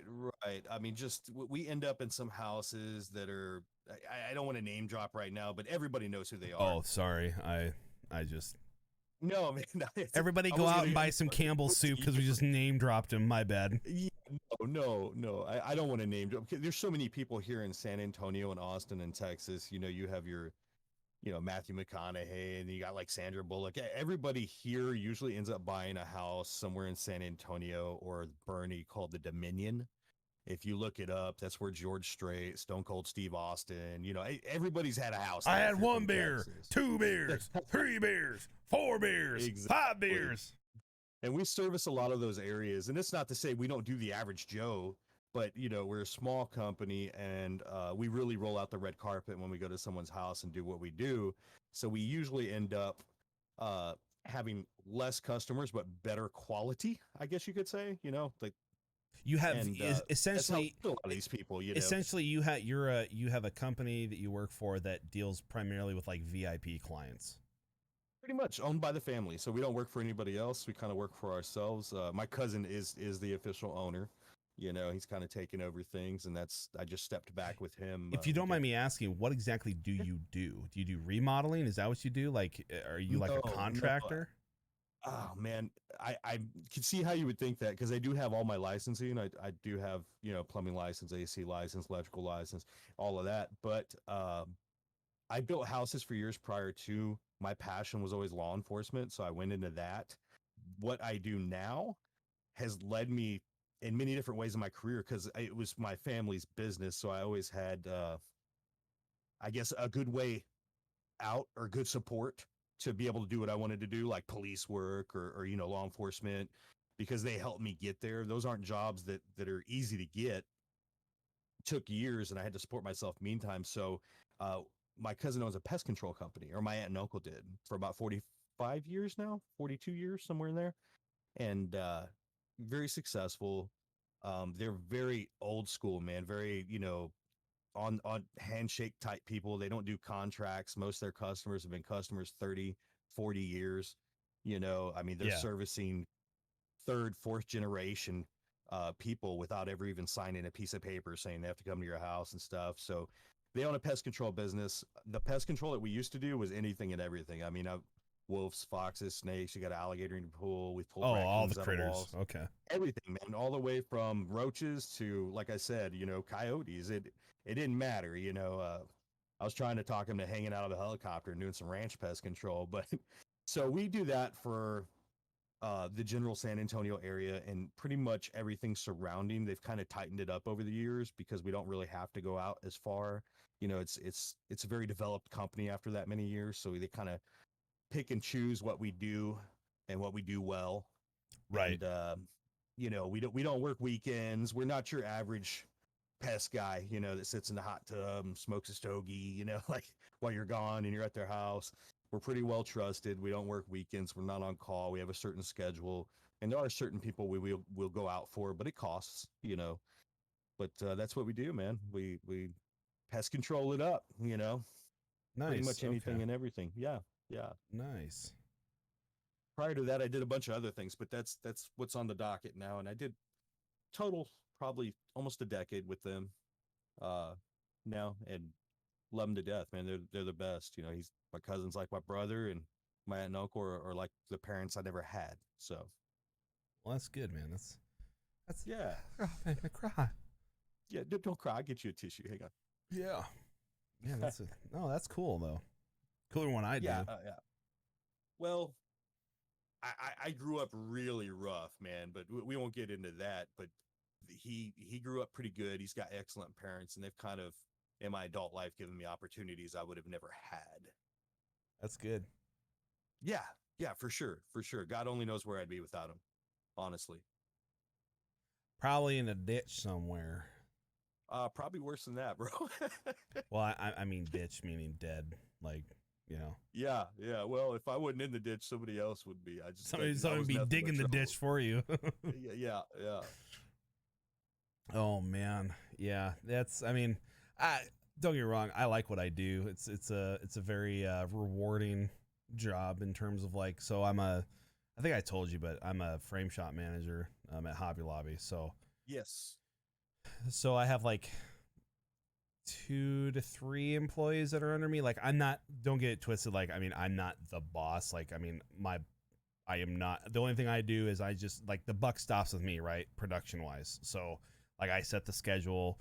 I mean, just we end up in some houses that are. I don't want to name drop right now, but everybody knows who they are.
Oh, sorry. I just.
No, man.
Everybody go out and buy some Campbell soup because we just name dropped him. My bad.
Yeah, no. I don't want to name drop. There's so many people here in San Antonio and Austin and Texas. You have your. Matthew McConaughey, and you got like Sandra Bullock. Everybody here usually ends up buying a house somewhere in San Antonio or Bernie called the Dominion. If you look it up, that's where George Strait, Stone Cold Steve Austin, everybody's had a house.
I had 1 beer, 2 beers, 3 beers, 4 beers,
Exactly.
5 beers.
And we service a lot of those areas. And it's not to say we don't do the average Joe, but, we're a small company, and we really roll out the red carpet when we go to someone's house and do what we do. So we usually end up having less customers, but better quality, I guess you could say, like.
You have essentially
a lot of these people,
essentially you have a company that you work for that deals primarily with like VIP clients.
Pretty much owned by the family. So we don't work for anybody else. We kind of work for ourselves. My cousin is the official owner. He's kind of taken over things, and I just stepped back with him.
If you don't mind me asking, what exactly do you do? Do you do remodeling? Is that what you do? Like, are you like a contractor?
No. Oh man, I can see how you would think that, because I do have all my licensing. I do have, plumbing license, AC license, electrical license, all of that. But I built houses for years prior to. My passion was always law enforcement, so I went into that. What I do now has led me in many different ways in my career, because it was my family's business. So I always had, I guess, a good way out or good support to be able to do what I wanted to do, like police work or you know, law enforcement, because they helped me get there. Those aren't jobs that are easy to get. Took years, and I had to support myself meantime. So my cousin owns a pest control company, or my aunt and uncle did, for about 45 years now, 42 years, somewhere in there. And very successful. They're very old school, man. Very, you know, on handshake type people. They don't do contracts. Most of their customers have been customers 30, 40 years. You know, I mean, they're servicing third, fourth generation people without ever even signing a piece of paper saying they have to come to your house and stuff. So they own a pest control business. The pest control that we used to do was anything and everything. I mean, wolves, foxes, snakes. You got an alligator in your pool. We pulled
all the
raccoons out of
critters.
walls.
Okay.
Everything, man. All the way from roaches to, like I said, you know, coyotes. It didn't matter. You know, I was trying to talk him to hanging out of a helicopter and doing some ranch pest control. But so we do that for the general San Antonio area and pretty much everything surrounding. They've kind of tightened it up over the years because we don't really have to go out as far. You know, it's a very developed company after that many years. So they kind of pick and choose what we do and what we do well.
Right.
And, you know, we don't work weekends. We're not your average pest guy, you know, that sits in the hot tub and smokes a stogie, you know, like while you're gone and you're at their house. We're pretty well trusted. We don't work weekends. We're not on call. We have a certain schedule, and there are certain people we'll go out for, but it costs, you know. But that's what we do, man. We pest control it up, you know.
Nice.
Pretty much anything and everything. Yeah.
Nice.
Prior to that, I did a bunch of other things, but that's what's on the docket now. And I did total probably almost a decade with them now, and love them to death, man. They're the best. You know, my cousin's like my brother, and my aunt and uncle are like the parents I never had. So,
Well, that's good, man. That's
yeah.
Oh, make me cry.
Yeah, don't cry. I'll get you a tissue. Hang on.
Yeah. Yeah, that's cool though. Cooler than what I do.
Yeah. Well, I grew up really rough, man, but we won't get into that. But he grew up pretty good. He's got excellent parents, and they've kind of, in my adult life, given me opportunities I would have never had.
That's good.
Yeah, for sure. God only knows where I'd be without him, honestly.
Probably in a ditch somewhere.
Probably worse than that, bro.
Well, I mean ditch meaning dead, like, you know.
Yeah. Well, if I wasn't in the ditch, somebody else would be.
Somebody would be digging the ditch for you.
Yeah.
Oh man, yeah. I mean, don't get me wrong. I like what I do. It's a very rewarding job in terms of like. So I think I told you, but I'm a frame shop manager at Hobby Lobby. So
yes.
So I have like 2 to 3 employees that are under me. Like don't get it twisted. Like, I mean, I'm not the boss. Like, I mean, I am not. The only thing I do is I just, like, the buck stops with me, right? Production wise. So like I set the schedule,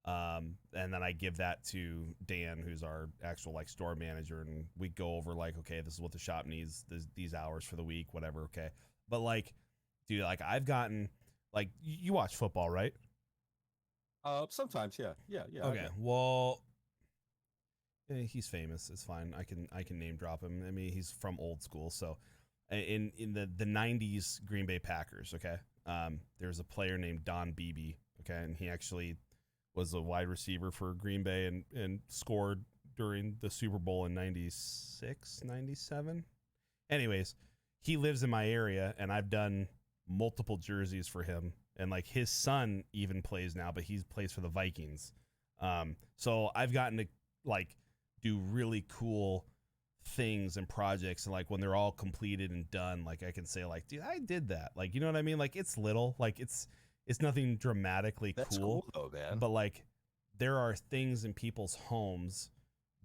and then I give that to Dan, who's our actual like store manager. And we go over like, okay, this is what the shop needs, these hours for the week, whatever. Okay. But like, dude, like I've gotten, like, you watch football, right?
Sometimes, yeah.
Okay, well, he's famous. It's fine. I can name drop him. I mean, he's from old school. So, in the 90s Green Bay Packers. Okay, there's a player named Don Beebe. Okay, and he actually was a wide receiver for Green Bay and scored during the Super Bowl in 96, 97. Anyways, he lives in my area, and I've done multiple jerseys for him. And like his son even plays now, but he plays for the Vikings. So I've gotten to like do really cool things and projects, and like when they're all completed and done, like I can say like, dude, I did that. Like, you know what I mean? Like it's little, like it's nothing dramatically
That's cool though, man.
But like there are things in people's homes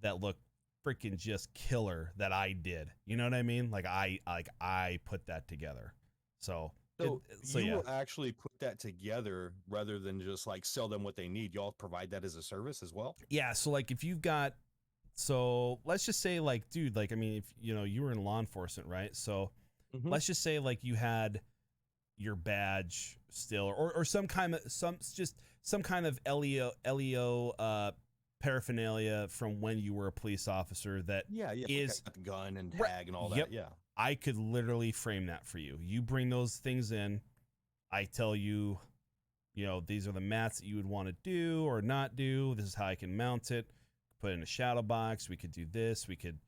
that look freaking just killer that I did. You know what I mean? Like I put that together. So
you will actually put that together rather than just like sell them what they need. Y'all provide that as a service as well?
Yeah. So like if you've got, so let's just say like, dude, like, I mean, if you were in law enforcement, right? So let's just say like you had your badge still or some kind of LEO paraphernalia from when you were a police officer that
is got the gun and
Right.
tag and all
Yep.
that. Yeah.
I could literally frame that for you. You bring those things in. I tell you, these are the mats that you would want to do or not do. This is how I can mount it. Put it in a shadow box. We could do this. We could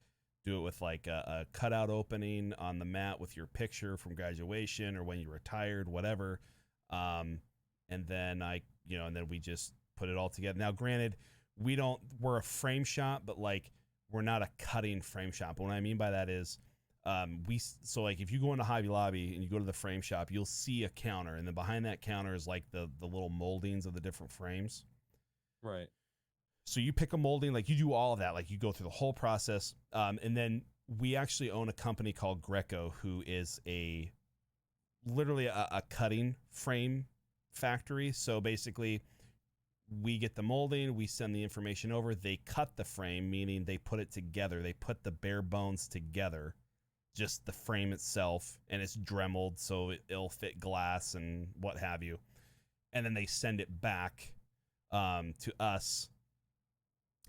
do it with like a cutout opening on the mat with your picture from graduation or when you retired, whatever. And then and then we just put it all together. Now, granted, we're a frame shop, but like we're not a cutting frame shop. What I mean by that is, like if you go into Hobby Lobby and you go to the frame shop, you'll see a counter, and then behind that counter is like the little moldings of the different frames.
Right.
So you pick a molding, like you do all of that, like you go through the whole process. And then we actually own a company called Greco, who is literally a cutting frame factory. So basically we get the molding, we send the information over, they cut the frame, meaning they put it together. They put the bare bones together, just the frame itself, and it's dremeled so it'll fit glass and what have you. And then they send it back to us,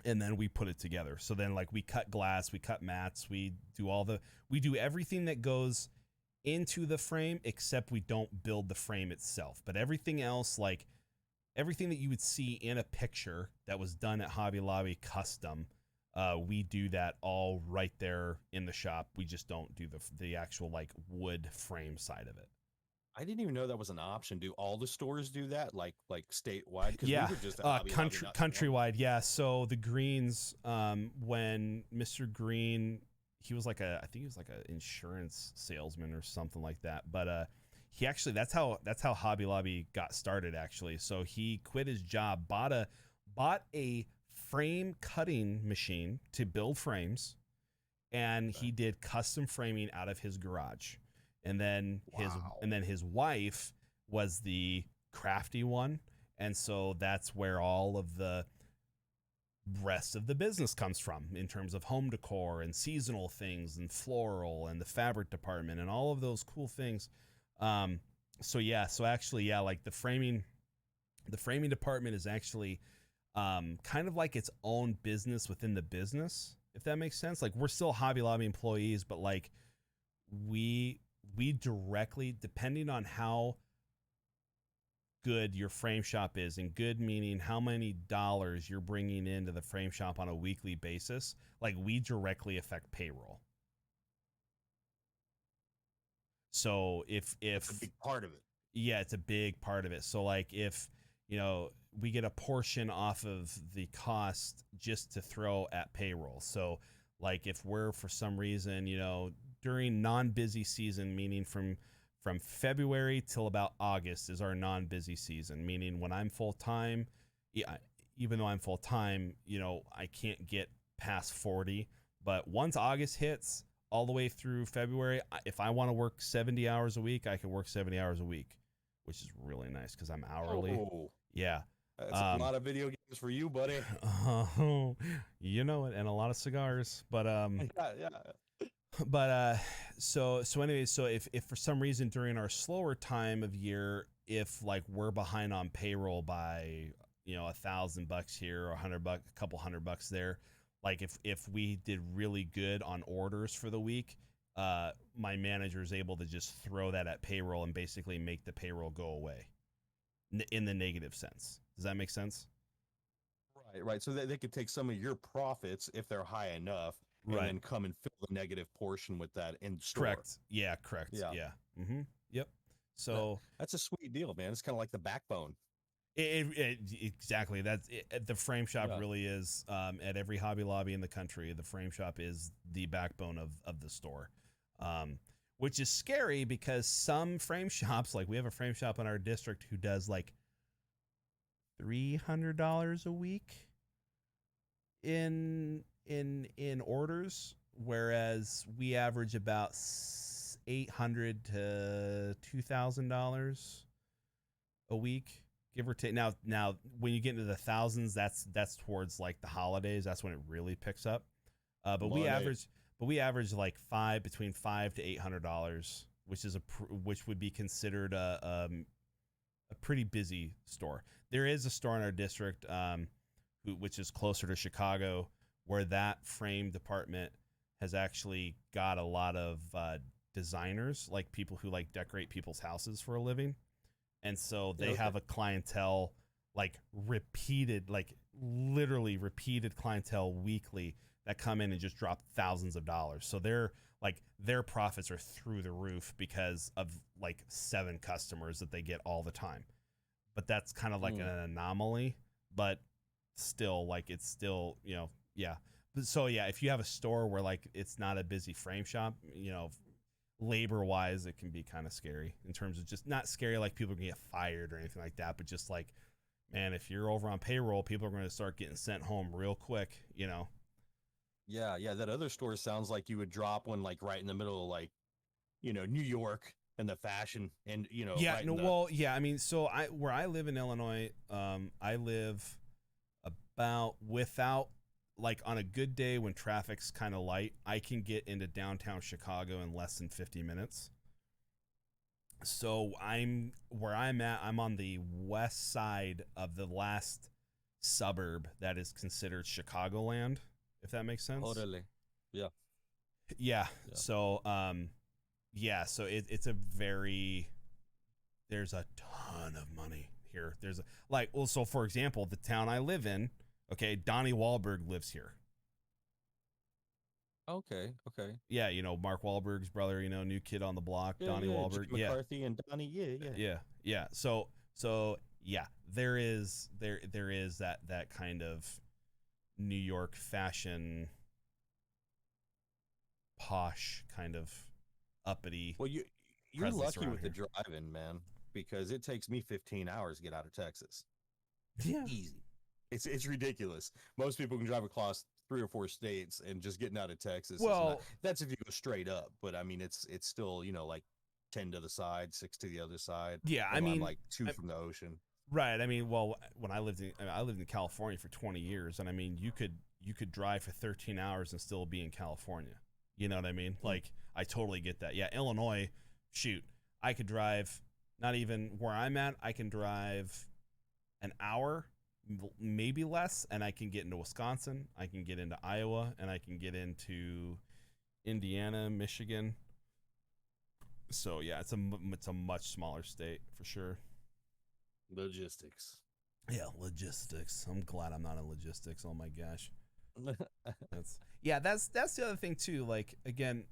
and then we put it together. So then like we cut glass, we cut mats, we do everything that goes into the frame, except we don't build the frame itself. But everything else, like everything that you would see in a picture that was done at Hobby Lobby custom, we do that all right there in the shop. We just don't do the actual like wood frame side of it.
I didn't even know that was an option. Do all the stores do that, like statewide? 'Cause
Yeah,
we were just at Hobby Lobby not too long
countrywide. Yeah. So the Greens, when Mr. Green, he was like I think he was like an insurance salesman or something like that. But he actually, that's how Hobby Lobby got started actually. So he quit his job, bought a frame cutting machine to build frames, and he did custom framing out of his garage. And then his wife was the crafty one, and so that's where all of the rest of the business comes from in terms of home decor and seasonal things and floral and the fabric department and all of those cool things. So actually, like the framing department is actually kind of like its own business within the business, if that makes sense. Like we're still Hobby Lobby employees, but like we directly, depending on how good your frame shop is, and good meaning how many dollars you're bringing into the frame shop on a weekly basis, like we directly affect payroll. So if
It's a big part of it.
Yeah, it's a big part of it. So like if we get a portion off of the cost just to throw at payroll. So like if we're for some reason during non-busy season, meaning from February till about August is our non-busy season, meaning when I'm full-time, even though I'm full-time, I can't get past 40. But once August hits all the way through February, if I want to work 70 hours a week, I can work 70 hours a week, which is really nice because I'm hourly.
Oh,
Yeah.
that's a lot of video games for you, buddy.
You know it, and a lot of cigars. But
Yeah.
But so anyway, so if for some reason during our slower time of year, if like we're behind on payroll by $1,000 here or a couple $100 there, like if we did really good on orders for the week, my manager is able to just throw that at payroll and basically make the payroll go away in the negative sense. Does that make sense?
Right. So they could take some of your profits if they're high enough, and
Right.
then come and fill the negative portion with that in store.
Correct. Yeah. Correct. Yeah. Mm-hmm. Yep. So
That's a sweet deal, man. It's kind of like the backbone.
exactly. That's it. The frame shop
Yeah.
really is, at every Hobby Lobby in the country, the frame shop is the backbone of the store, which is scary because some frame shops, like we have a frame shop in our district who does like $300 a week in orders, whereas we average about $800 to $2,000 a week, give or take. Now when you get into the thousands, that's towards like the holidays. That's when it really picks up. But we average like between $500 to $800, which would be considered a pretty busy store. There is a store in our district which is closer to Chicago, where that frame department has actually got a lot of designers, like people who like decorate people's houses for a living. And so they have a clientele, like literally repeated clientele weekly that come in and just drop thousands of dollars. So their profits are through the roof because of like 7 customers that they get all the time. But that's kind of like an anomaly, but still, like, it's still, yeah. So yeah, if you have a store where like it's not a busy frame shop, labor wise, it can be kind of scary in terms of just not scary like people can get fired or anything like that, but just like, man, if you're over on payroll, people are going to start getting sent home real quick,
Yeah, that other store sounds like you would drop one like right in the middle of like, New York and the fashion and
Yeah,
right
no,
in the-
well, yeah, I mean, so where I live in Illinois, I live about without, like, on a good day when traffic's kind of light, I can get into downtown Chicago in less than 50 minutes. So where I'm at, I'm on the west side of the last suburb that is considered Chicagoland, if that makes sense.
Totally. Yeah.
Yeah. So, so it's a very, there's a ton of money here. There's so for example, the town I live in, okay, Donnie Wahlberg lives here.
Okay.
Yeah, Mark Wahlberg's brother, New Kid on the Block, Donnie Wahlberg.
Jim McCarthy and Donnie.
Yeah. So yeah, there is that kind of New York fashion, posh kind of uppity.
Well, you're lucky with the
here.
driving, man, because it takes me 15 hours to get out of Texas.
Yeah.
Easy. It's ridiculous. Most people can drive across 3 or 4 states, and just getting out of Texas. That's if you go straight up. But I mean, it's still like 10 to the side, 6 to the other side.
Yeah,
I mean, like 2 from the ocean.
Right. I mean, well, when I lived in California for 20 years, and I mean, you could drive for 13 hours and still be in California. You know what I mean? Like, I totally get that. Yeah, Illinois, shoot, I could drive, not even where I'm at, I can drive an hour, maybe less, and I can get into Wisconsin, I can get into Iowa, and I can get into Indiana, Michigan. So yeah, it's a much smaller state for sure.
Logistics.
Yeah, logistics. I'm glad I'm not in logistics. Oh my gosh. That's the other thing too. Like, again,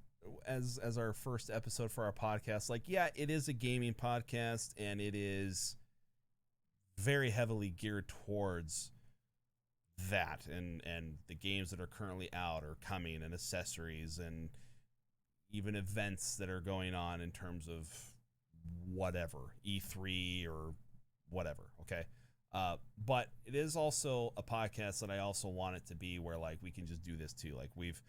as our first episode for our podcast, like, yeah, it is a gaming podcast, and it is very heavily geared towards that and the games that are currently out or coming, and accessories, and even events that are going on in terms of whatever, E3 or whatever. Okay. But it is also a podcast that I also want it to be where, like, we can just do this too. Like, we've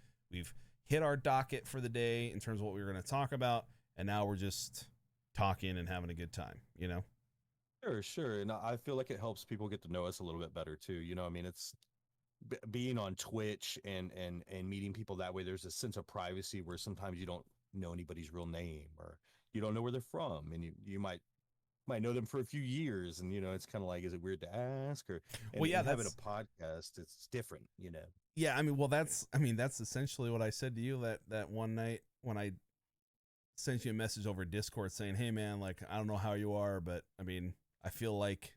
hit our docket for the day in terms of what we were going to talk about, and now we're just talking and having a good time,
Sure. And I feel like it helps people get to know us a little bit better too. I mean, it's being on Twitch and meeting people that way. There's a sense of privacy where sometimes you don't know anybody's real name, or you don't know where they're from, and you might know them for a few years, and it's kind of like, is it weird to ask? Or having a podcast, it's different,
Yeah, I mean, that's essentially what I said to you that one night when I sent you a message over Discord saying, "Hey man, like, I don't know how you are, but I mean, I feel like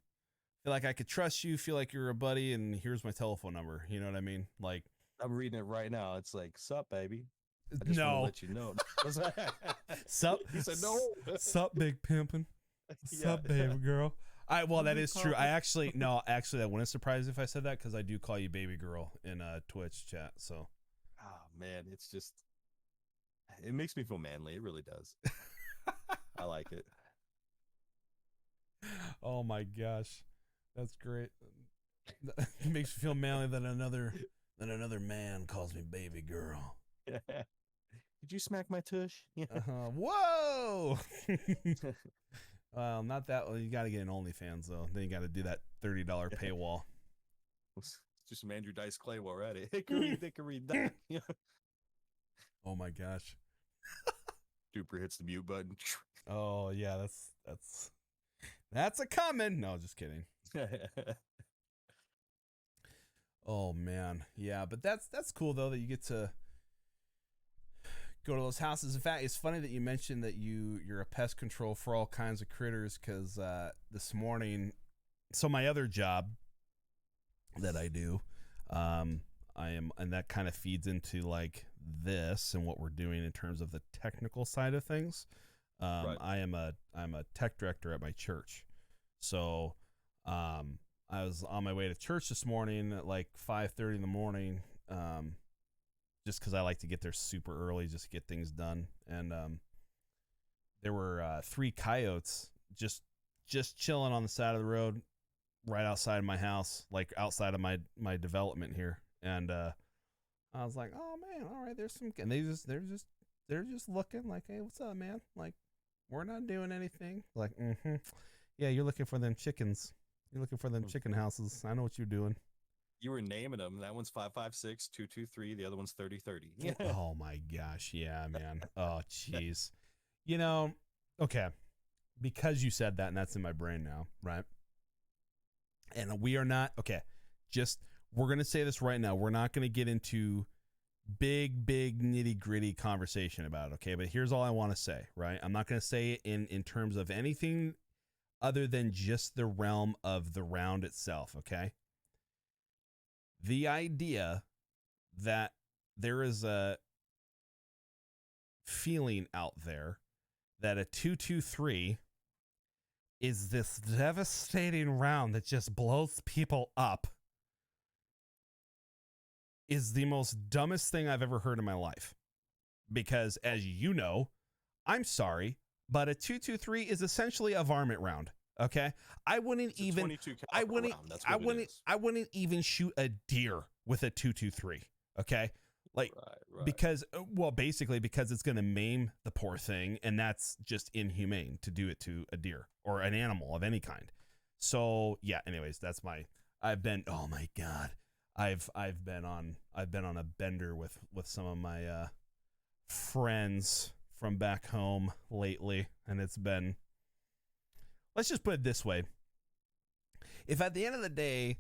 I could trust you, feel like you're a buddy, and here's my telephone number." You know what I mean? Like,
I'm reading it right now. It's like, "Sup, baby." I just
no,
want to let you know.
Sup?
He said no.
Sup, big pimpin'. Sup, baby girl. Well, that is true. That wouldn't surprise me if I said that, because I do call you baby girl in Twitch chat. So,
oh man, it makes me feel manly. It really does. I like it.
Oh my gosh, that's great. It makes me feel manly that another man calls me baby girl.
Did you smack my tush?
Whoa. Well, not that. Well, you got to get an OnlyFans though. Then you got to do that $30 paywall.
Just some Andrew Dice Clay while we're at it. Hickory dock.
Oh my gosh.
Duper hits the mute button.
Oh yeah, that's a coming. No, just kidding. Oh man, yeah, but that's cool though that you get to go to those houses. In fact, it's funny that you mentioned that you're a pest control for all kinds of critters, because this morning, so my other job that I do, I am, and that kind of feeds into like this and what we're doing in terms of the technical side of things.
Right.
I'm a tech director at my church, so I was on my way to church this morning at like 5:30 in the morning, just because I like to get there super early just to get things done. And there were 3 coyotes just chilling on the side of the road right outside of my house, like outside of my development here. And I was like, oh man, all right, there's some, and they're just looking like, hey, what's up, man? Like, we're not doing anything. Like, yeah, you're looking for them chickens. You're looking for them chicken houses. I know what you're doing.
You were naming them. That one's 556 223. The other one's 3030. Yeah.
Oh my gosh, yeah, man. Oh jeez. You know, okay, because you said that, and that's in my brain now, right? And we are not, okay, just, we're gonna say this right now. We're not gonna get into big nitty gritty conversation about it, okay? But here's all I want to say, right? I'm not gonna say it in terms of anything other than just the realm of the round itself, okay? The idea that there is a feeling out there that a 223 is this devastating round that just blows people up is the most dumbest thing I've ever heard in my life. Because, as you know, I'm sorry, but a 223 is essentially a varmint round. Okay, I wouldn't even shoot a deer with a 223. Okay, like
Right.
because, well, basically because it's going to maim the poor thing, and that's just inhumane to do it to a deer or an animal of any kind. So yeah, anyways, that's my, oh my God, I've been on a bender with some of my friends from back home lately, and it's been, let's just put it this way. If at the end of the day,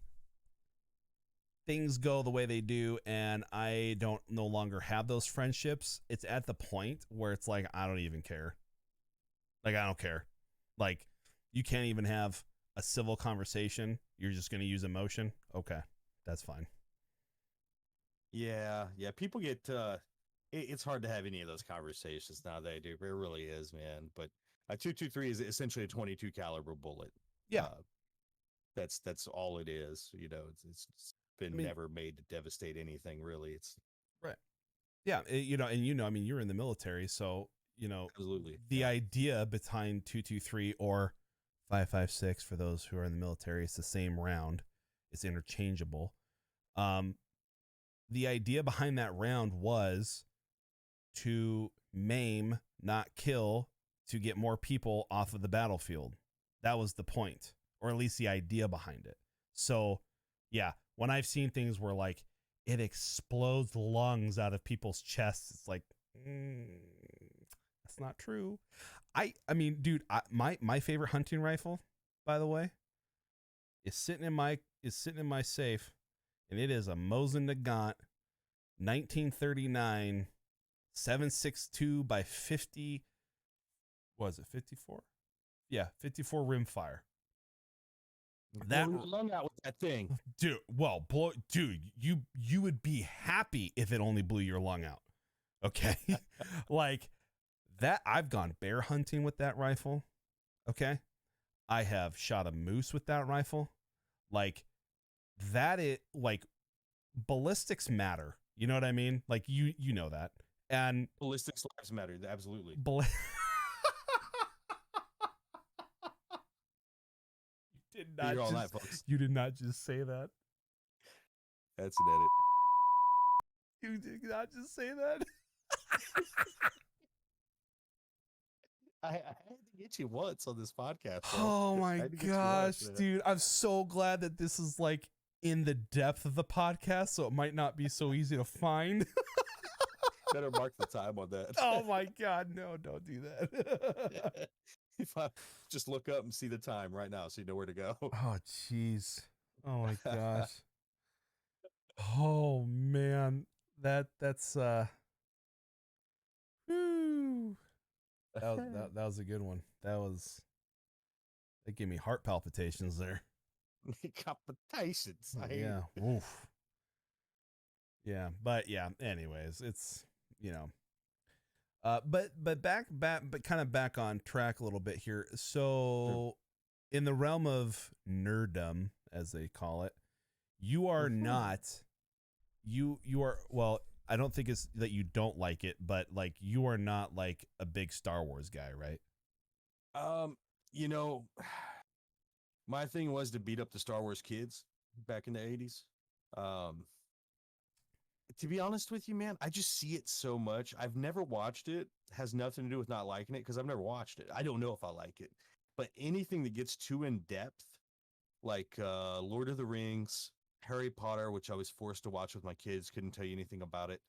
things go the way they do and I don't no longer have those friendships, it's at the point where it's like, I don't even care. Like, I don't care. Like, you can't even have a civil conversation. You're just going to use emotion. Okay, that's fine.
Yeah. People get, it's hard to have any of those conversations nowadays, dude. It really is, man. But a 223 is essentially a 22 caliber bullet.
Yeah.
That's all it is. You know, it's been never made to devastate anything, really. It's
right. Yeah. I mean, you're in the military, so,
absolutely
the idea behind 223 or 556 for those who are in the military, it's the same round. It's interchangeable. The idea behind that round was to maim, not kill, to get more people off of the battlefield. That was the point, or at least the idea behind it. So, yeah, when I've seen things where like it explodes lungs out of people's chests, it's like, that's not true. I mean, dude, my favorite hunting rifle, by the way, is sitting in my safe, and it is a Mosin Nagant 1939 7.62 by 50. Was it 54? Yeah, 54 rimfire. That
lung out with that thing,
dude. Well, dude, you would be happy if it only blew your lung out. Okay, like that. I've gone bear hunting with that rifle. Okay, I have shot a moose with that rifle. Like that. It like ballistics matter. You know what I mean? Like you know that. And
ballistics lives matter. Absolutely.
You did not just say that.
That's an edit.
You did not just say that.
I had to get you once on this podcast. Bro.
Oh my gosh, dude. I'm so glad that this is like in the depth of the podcast, so it might not be so easy to find.
Better mark the time on that.
Oh my God, no, don't do that.
If I just look up and see the time right now so you know where to go.
Oh jeez. Oh my gosh. Oh man, that's whew. That was a good one. That gave me heart palpitations there.
Competitions.
Yeah. Oof. Yeah, but yeah, anyways, it's, but kind of back on track a little bit here. So in the realm of nerddom, as they call it, you are not, you are, well, I don't think it's that you don't like it, but like you are not like a big Star Wars guy, right?
You know, my thing was to beat up the Star Wars kids back in the 80s. To be honest with you, man, I just see it so much. I've never watched it. Has nothing to do with not liking it because I've never watched it. I don't know if I like it. But anything that gets too in depth, like Lord of the Rings, Harry Potter, which I was forced to watch with my kids, couldn't tell you anything about it.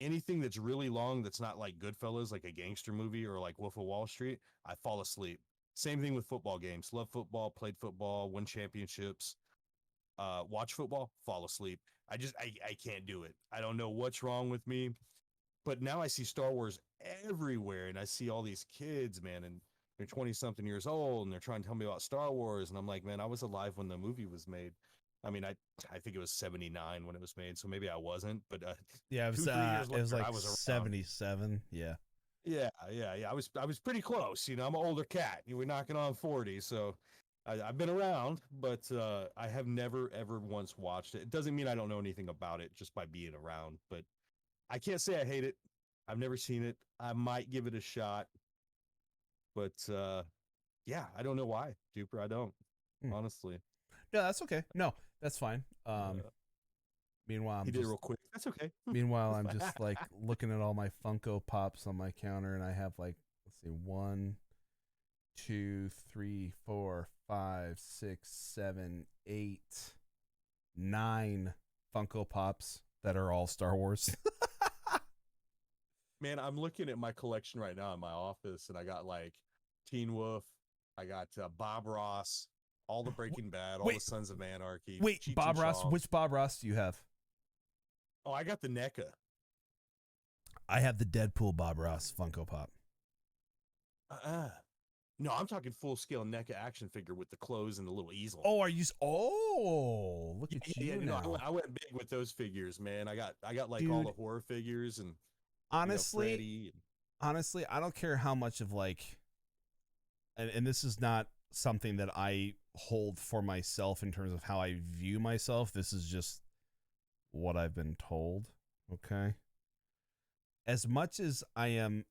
Anything that's really long that's not like Goodfellas, like a gangster movie or like Wolf of Wall Street, I fall asleep. Same thing with football games. Love football, played football, won championships. Watch football, fall asleep. I can't do it. I don't know what's wrong with me. But now I see Star Wars everywhere, and I see all these kids, man, and they're 20-something years old, and they're trying to tell me about Star Wars, and I'm like, man, I was alive when the movie was made. I mean, I think it was 79 when it was made, so maybe I wasn't, but
Yeah, it was,
2-3 years later,
it was like
I was around.
77. Yeah.
Yeah. I was pretty close. I'm an older cat. We're knocking on 40, so I've been around, but I have never ever once watched it. It doesn't mean I don't know anything about it just by being around, but I can't say I hate it. I've never seen it. I might give it a shot, but yeah, I don't know why, Duper. I don't honestly.
No, that's okay. No, that's fine. Meanwhile,
he did it real quick. That's okay.
Meanwhile, I'm just like looking at all my Funko Pops on my counter, and I have like, let's see, 1, 2, 3, 4, 5, 6, 7, 8, 9 Funko Pops that are all Star Wars.
Man, I'm looking at my collection right now in my office, and I got like Teen Wolf, I got Bob Ross, all the Breaking Bad, all the Sons of Anarchy.
Wait,
Cheech
Bob
and
Ross?
Chong.
Which Bob Ross do you have?
Oh, I got the NECA.
I have the Deadpool Bob Ross Funko Pop.
No, I'm talking full scale NECA action figure with the clothes and the little easel.
Oh, are you? Oh, look at you now.
No, I went big with those figures, man. I got like
Dude,
all the horror figures and
honestly,
Freddy and...
honestly, I don't care how much of like, and this is not something that I hold for myself in terms of how I view myself. This is just what I've been told. Okay. As much as I am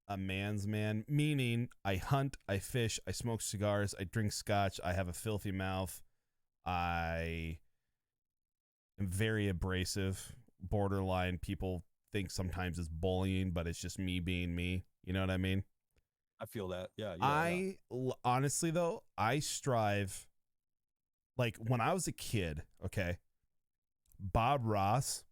a man's man, meaning I hunt, I fish, I smoke cigars, I drink scotch, I have a filthy mouth, I am very abrasive, borderline. People think sometimes it's bullying, but it's just me being me. You know what I mean?
I feel that. Yeah.
Honestly though, I strive, like when I was a kid, okay, Bob Ross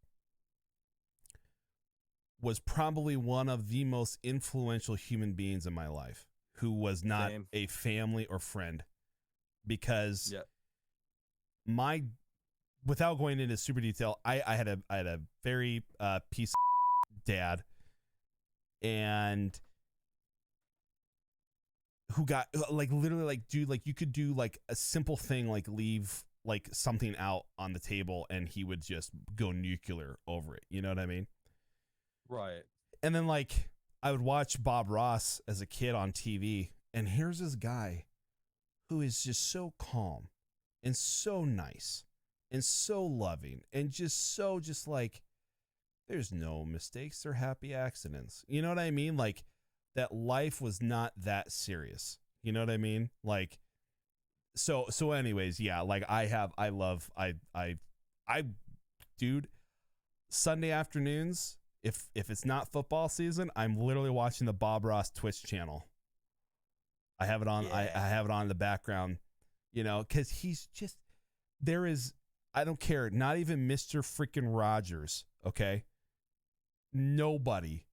was probably one of the most influential human beings in my life who was not a family or friend, because without going into super detail, I had a very piece of dad, and who got like literally like, dude, like you could do like a simple thing, like leave like something out on the table and he would just go nuclear over it. You know what I mean?
Right.
And then like I would watch Bob Ross as a kid on TV, and here's this guy who is just so calm and so nice and so loving and just like, there's no mistakes or happy accidents. You know what I mean? Like that life was not that serious. You know what I mean? Like, so anyways, yeah, like dude, Sunday afternoons, if it's not football season, I'm literally watching the Bob Ross Twitch channel. I have it on. I have it on in the background, you know, because he's just, I don't care. Not even Mr. freaking Rogers. Okay. Nobody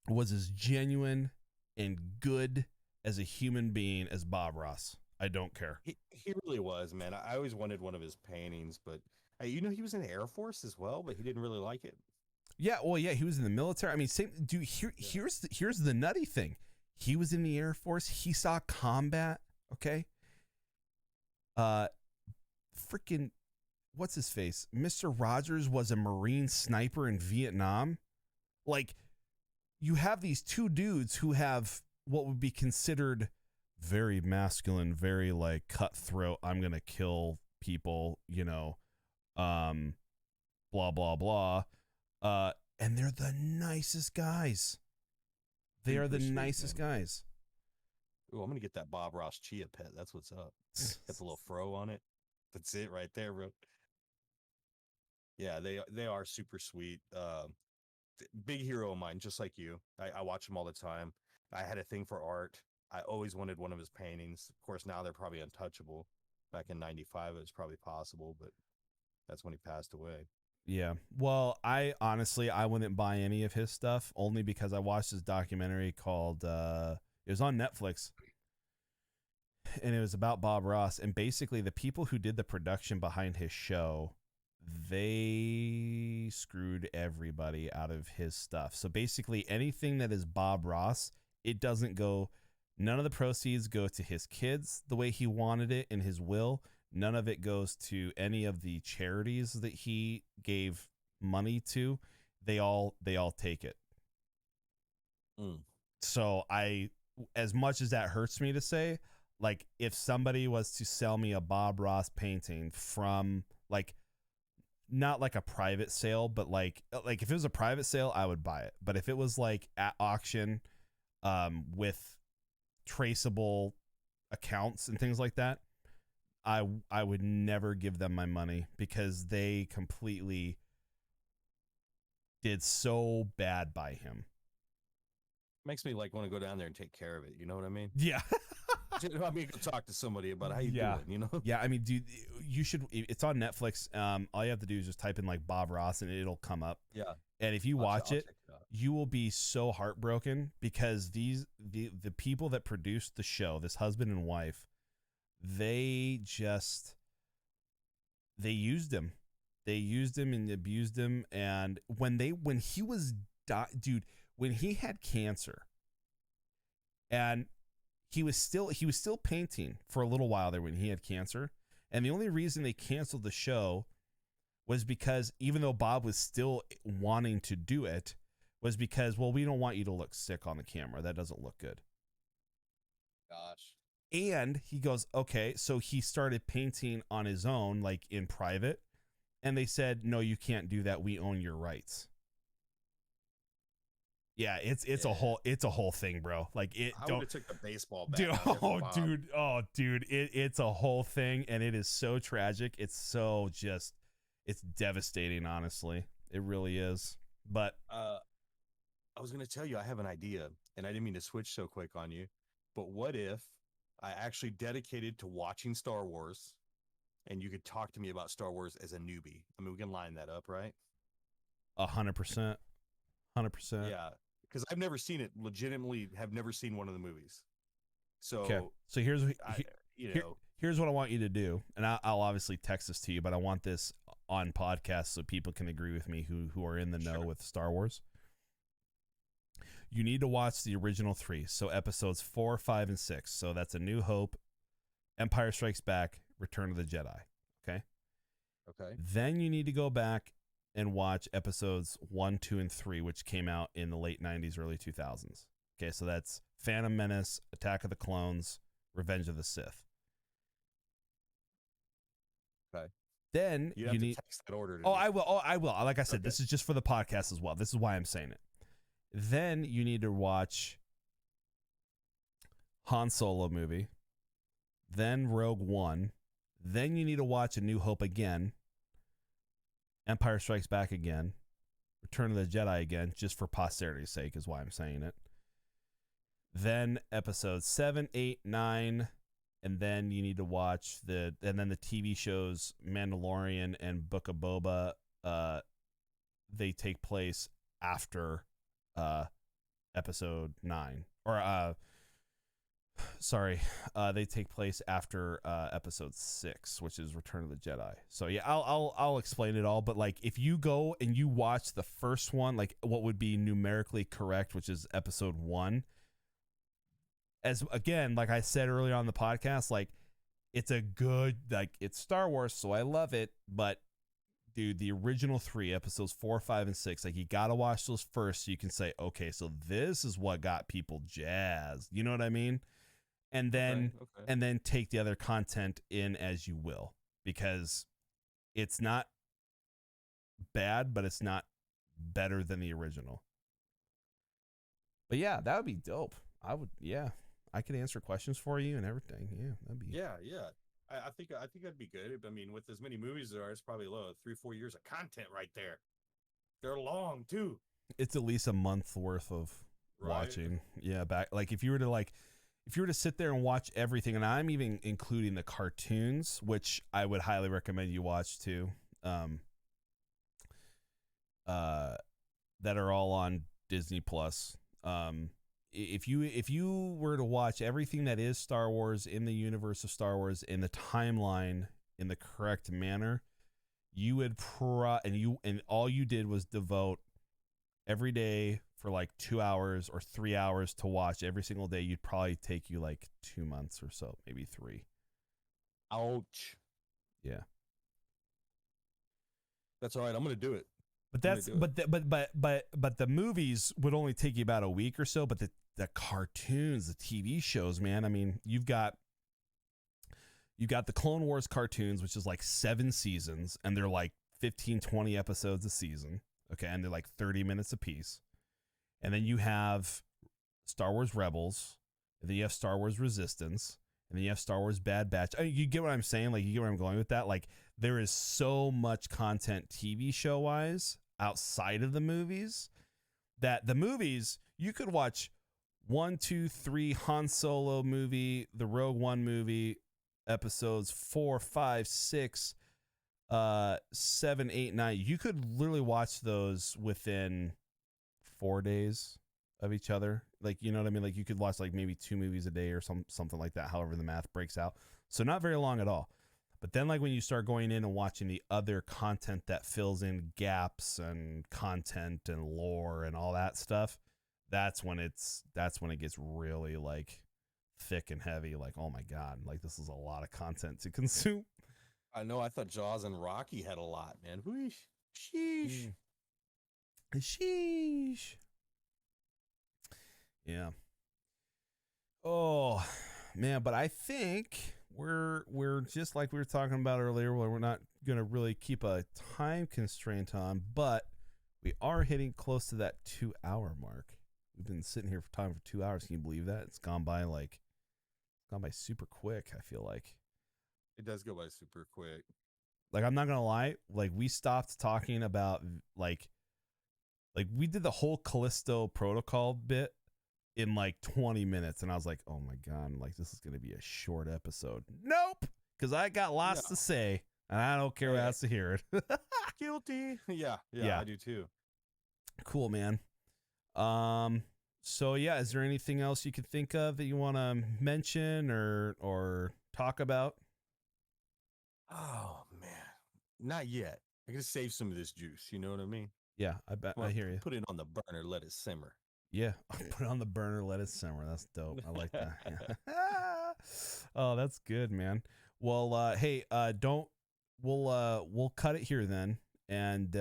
was as genuine and good as a human being as Bob Ross. I don't care.
He really was, man. I always wanted one of his paintings, but Hey, you know, he was in the Air Force as well, but he didn't really like it.
Yeah, well, yeah, he was in the military. I mean, same dude. Here's the nutty thing. He was in the Air Force. He saw combat. Okay. Freaking, what's his face? Mr. Rogers was a Marine sniper in Vietnam. Like, you have these two dudes who have what would be considered very masculine, very like cutthroat. I'm gonna kill people, you know, blah blah blah. And they're the nicest guys. They are the nicest guys.
Oh, I'm gonna get that Bob Ross Chia pet. That's what's up. Got the little fro on it. That's it right there, bro. Yeah, they are super sweet. Big hero of mine, just like you. I watch him all the time. I had a thing for art. I always wanted one of his paintings. Of course, now they're probably untouchable. Back in '95, it was probably possible, but that's when he passed away.
Yeah. Well, I honestly wouldn't buy any of his stuff only because I watched this documentary called it was on Netflix. And it was about Bob Ross, and basically the people who did the production behind his show, they screwed everybody out of his stuff. So basically anything that is Bob Ross, it doesn't go, none of the proceeds go to his kids the way he wanted it in his will. None of it goes to any of the charities that he gave money to. They all take it. So as much as that hurts me to say, like, if somebody was to sell me a Bob Ross painting from, like, not like a private sale, but like if it was a private sale, I would buy it. But if it was like at auction, with traceable accounts and things like that, I would never give them my money because they completely did so bad by him.
Makes me like want to go down there and take care of it. You know what I mean?
Yeah.
I mean, go talk to somebody about how you doing, you know?
Yeah, I mean, dude, you should. It's on Netflix. All you have to do is just type in like Bob Ross and it'll come up.
Yeah.
And if you watch
I'll
it,
check out.
you will be so heartbroken because the people that produced the show, this husband and wife, they used him. They used him and abused him. And when he had cancer, and he was still painting for a little while there when he had cancer. And the only reason they canceled the show was because even though Bob was still wanting to do it, was because, well, we don't want you to look sick on the camera. That doesn't look good.
Gosh.
And he goes, okay. So he started painting on his own, like in private. And they said, no, you can't do that. We own your rights. Yeah, it's a whole thing, bro. Like
I would have took the baseball bat.
Dude, it's a whole thing, and it is so tragic. It's devastating, honestly. It really is. But
I was gonna tell you I have an idea, and I didn't mean to switch so quick on you. But what if I actually dedicated to watching Star Wars, and you could talk to me about Star Wars as a newbie? I mean, we can line that up, right?
100%. 100%.
Yeah, because I've never seen it. Legitimately, have never seen one of the movies. So,
okay. So here's what I want you to do, and I'll obviously text this to you, but I want this on podcast so people can agree with me who are in the know with Star Wars. You need to watch the original 3, so episodes 4, 5, and 6. So that's A New Hope, Empire Strikes Back, Return of the Jedi. Okay. Then you need to go back and watch episodes 1, 2, and 3, which came out in the late 90s, early 2000s. Okay, so that's Phantom Menace, Attack of the Clones, Revenge of the Sith.
Okay.
Then
you need to text that order to me.
I will. Like I said, This is just for the podcast as well. This is why I'm saying it. Then you need to watch Han Solo movie, then Rogue One, then you need to watch A New Hope again, Empire Strikes Back again, Return of the Jedi again, just for posterity's sake is why I'm saying it. Then episodes 7, 8, 9, and then you need to watch the TV shows Mandalorian and Book of Boba. They take place after episode 9 or Sorry, they take place after episode 6, which is Return of the Jedi. So yeah, I'll explain it all. But like, if you go and you watch the first one, like what would be numerically correct, which is episode 1, as again, like I said earlier on the podcast, like it's a good, like it's Star Wars, so I love it. But dude, the original 3 episodes, 4, 5, and 6, like you gotta watch those first so you can say, okay, so this is what got people jazzed. You know what I mean? And then and then take the other content in as you will, because it's not bad, but it's not better than the original. But yeah, that would be dope. I could answer questions for you and everything. Yeah, that'd be
I think that'd be good. I mean, with as many movies there are, it's probably 3-4 years of content right there. They're long too.
It's at least a month worth of watching. Yeah, back like if you were to sit there and watch everything, and I'm even including the cartoons, which I would highly recommend you watch too, that are all on Disney Plus. If you were to watch everything that is Star Wars in the universe of Star Wars in the timeline in the correct manner, you would and all you did was devote every day for like 2 hours or 3 hours to watch every single day, you'd probably take you like 2 months or so, maybe 3.
Ouch.
Yeah.
That's all right. I'm going to do it.
But the movies would only take you about a week or so, but the cartoons, the TV shows, man, I mean, you've got the Clone Wars cartoons, which is like 7 seasons, and they're like 15, 20 episodes a season. Okay. And they're like 30 minutes a piece. And then you have Star Wars Rebels, and then you have Star Wars Resistance, and then you have Star Wars Bad Batch. I mean, you get what I'm saying? Like, you get where I'm going with that? Like, there is so much content TV show wise outside of the movies that the movies, you could watch 1, 2, 3 Han Solo movie, the Rogue One movie, episodes 4, 5, 6, 7, 8, 9. You could literally watch those within 4 days of each other. Like, you know what I mean? Like, you could watch like maybe 2 movies a day or something like that, however the math breaks out. So not very long at all. But then like when you start going in and watching the other content that fills in gaps and content and lore and all that stuff, that's when it gets really like thick and heavy. Like, oh my God, like this is a lot of content to consume.
I know. I thought Jaws and Rocky had a lot, man. Whoosh. Sheesh.
Sheesh. Yeah. Oh man, but I think we're just like we were talking about earlier, where we're not gonna really keep a time constraint on, but we are hitting close to that 2-hour mark. We've been sitting here for 2 hours. Can you believe that? It's gone by super quick, I feel like.
It does go by super quick.
Like, I'm not gonna lie, like we stopped talking about like we did the whole Callisto Protocol bit in like 20 minutes, and I was like, oh my God, like this is gonna be a short episode. Nope, because I got lots to say, and I don't care who has to hear it.
Guilty. Yeah, I do too.
Cool, man. So yeah, is there anything else you could think of that you want to mention or talk about?
Oh man, not yet. I gotta save some of this juice. You know what I mean?
Yeah, I bet. I hear you.
Put it on the burner, let it simmer.
Yeah, put it on the burner, let it simmer. That's dope. I like that. Oh, that's good, man. Well, hey, we'll cut it here then, and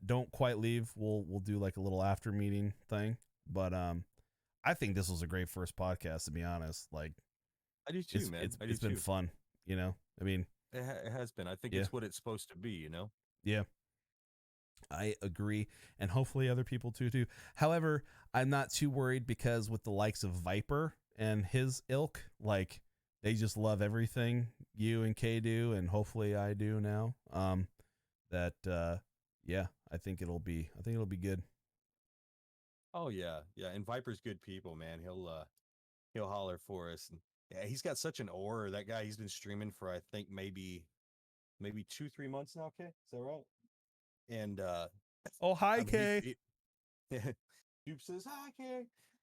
don't quite leave. We'll do like a little after meeting thing. But I think this was a great first podcast, to be honest. Like,
I do too, man.
It's been fun. You know, I mean,
it has been. I think it's what it's supposed to be. You know.
Yeah. I agree, and hopefully other people too. However, I'm not too worried, because with the likes of Viper and his ilk, like they just love everything you and Kay do, and hopefully I do now. I think it'll be good.
Oh yeah, and Viper's good people, man. He'll holler for us. And yeah, he's got such an aura. That guy, he's been streaming for I think maybe 2-3 months now. Okay, is that right? And
oh hi, Kay.
Dupe says hi, Kay.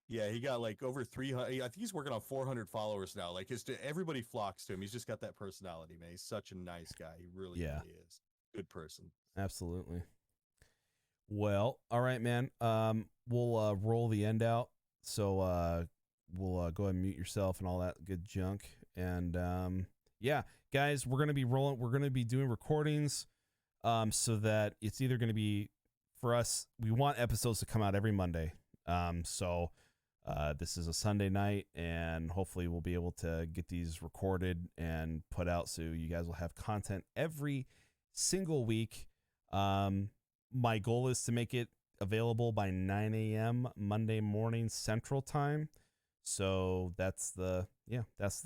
Yeah, he got like over 300. I think he's working on 400 followers now. Like everybody flocks to him. He's just got that personality, man. He's such a nice guy. He really, really is. Good person.
Absolutely. Well, all right, man. We'll roll the end out. So we'll go ahead and mute yourself and all that good junk. And yeah, guys, we're gonna be rolling. We're gonna be doing recordings, so that it's either gonna be for us. We want episodes to come out every Monday. So this is a Sunday night, and hopefully we'll be able to get these recorded and put out, so you guys will have content every single week. My goal is to make it available by 9 a.m. Monday morning Central Time. So that's the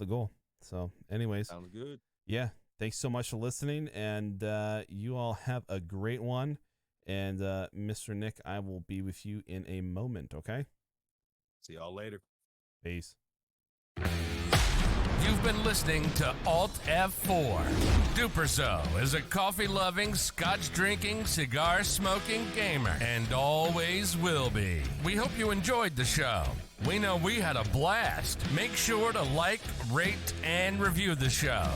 goal. So anyways,
Sounds good.
Yeah, thanks so much for listening, and you all have a great one. And Mr. Nick, I will be with you in a moment, okay?
See y'all later.
Peace.
You've been listening to ALTF4. DuperZo is a coffee-loving, scotch-drinking, cigar-smoking gamer, and always will be. We hope you enjoyed the show. We know we had a blast. Make sure to like, rate, and review the show.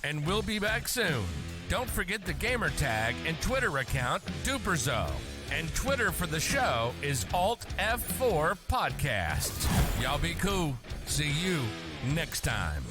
And we'll be back soon. Don't forget the gamer tag and Twitter account, DuperZo. And Twitter for the show is ALTF4 Podcast. Y'all be cool. See you next time.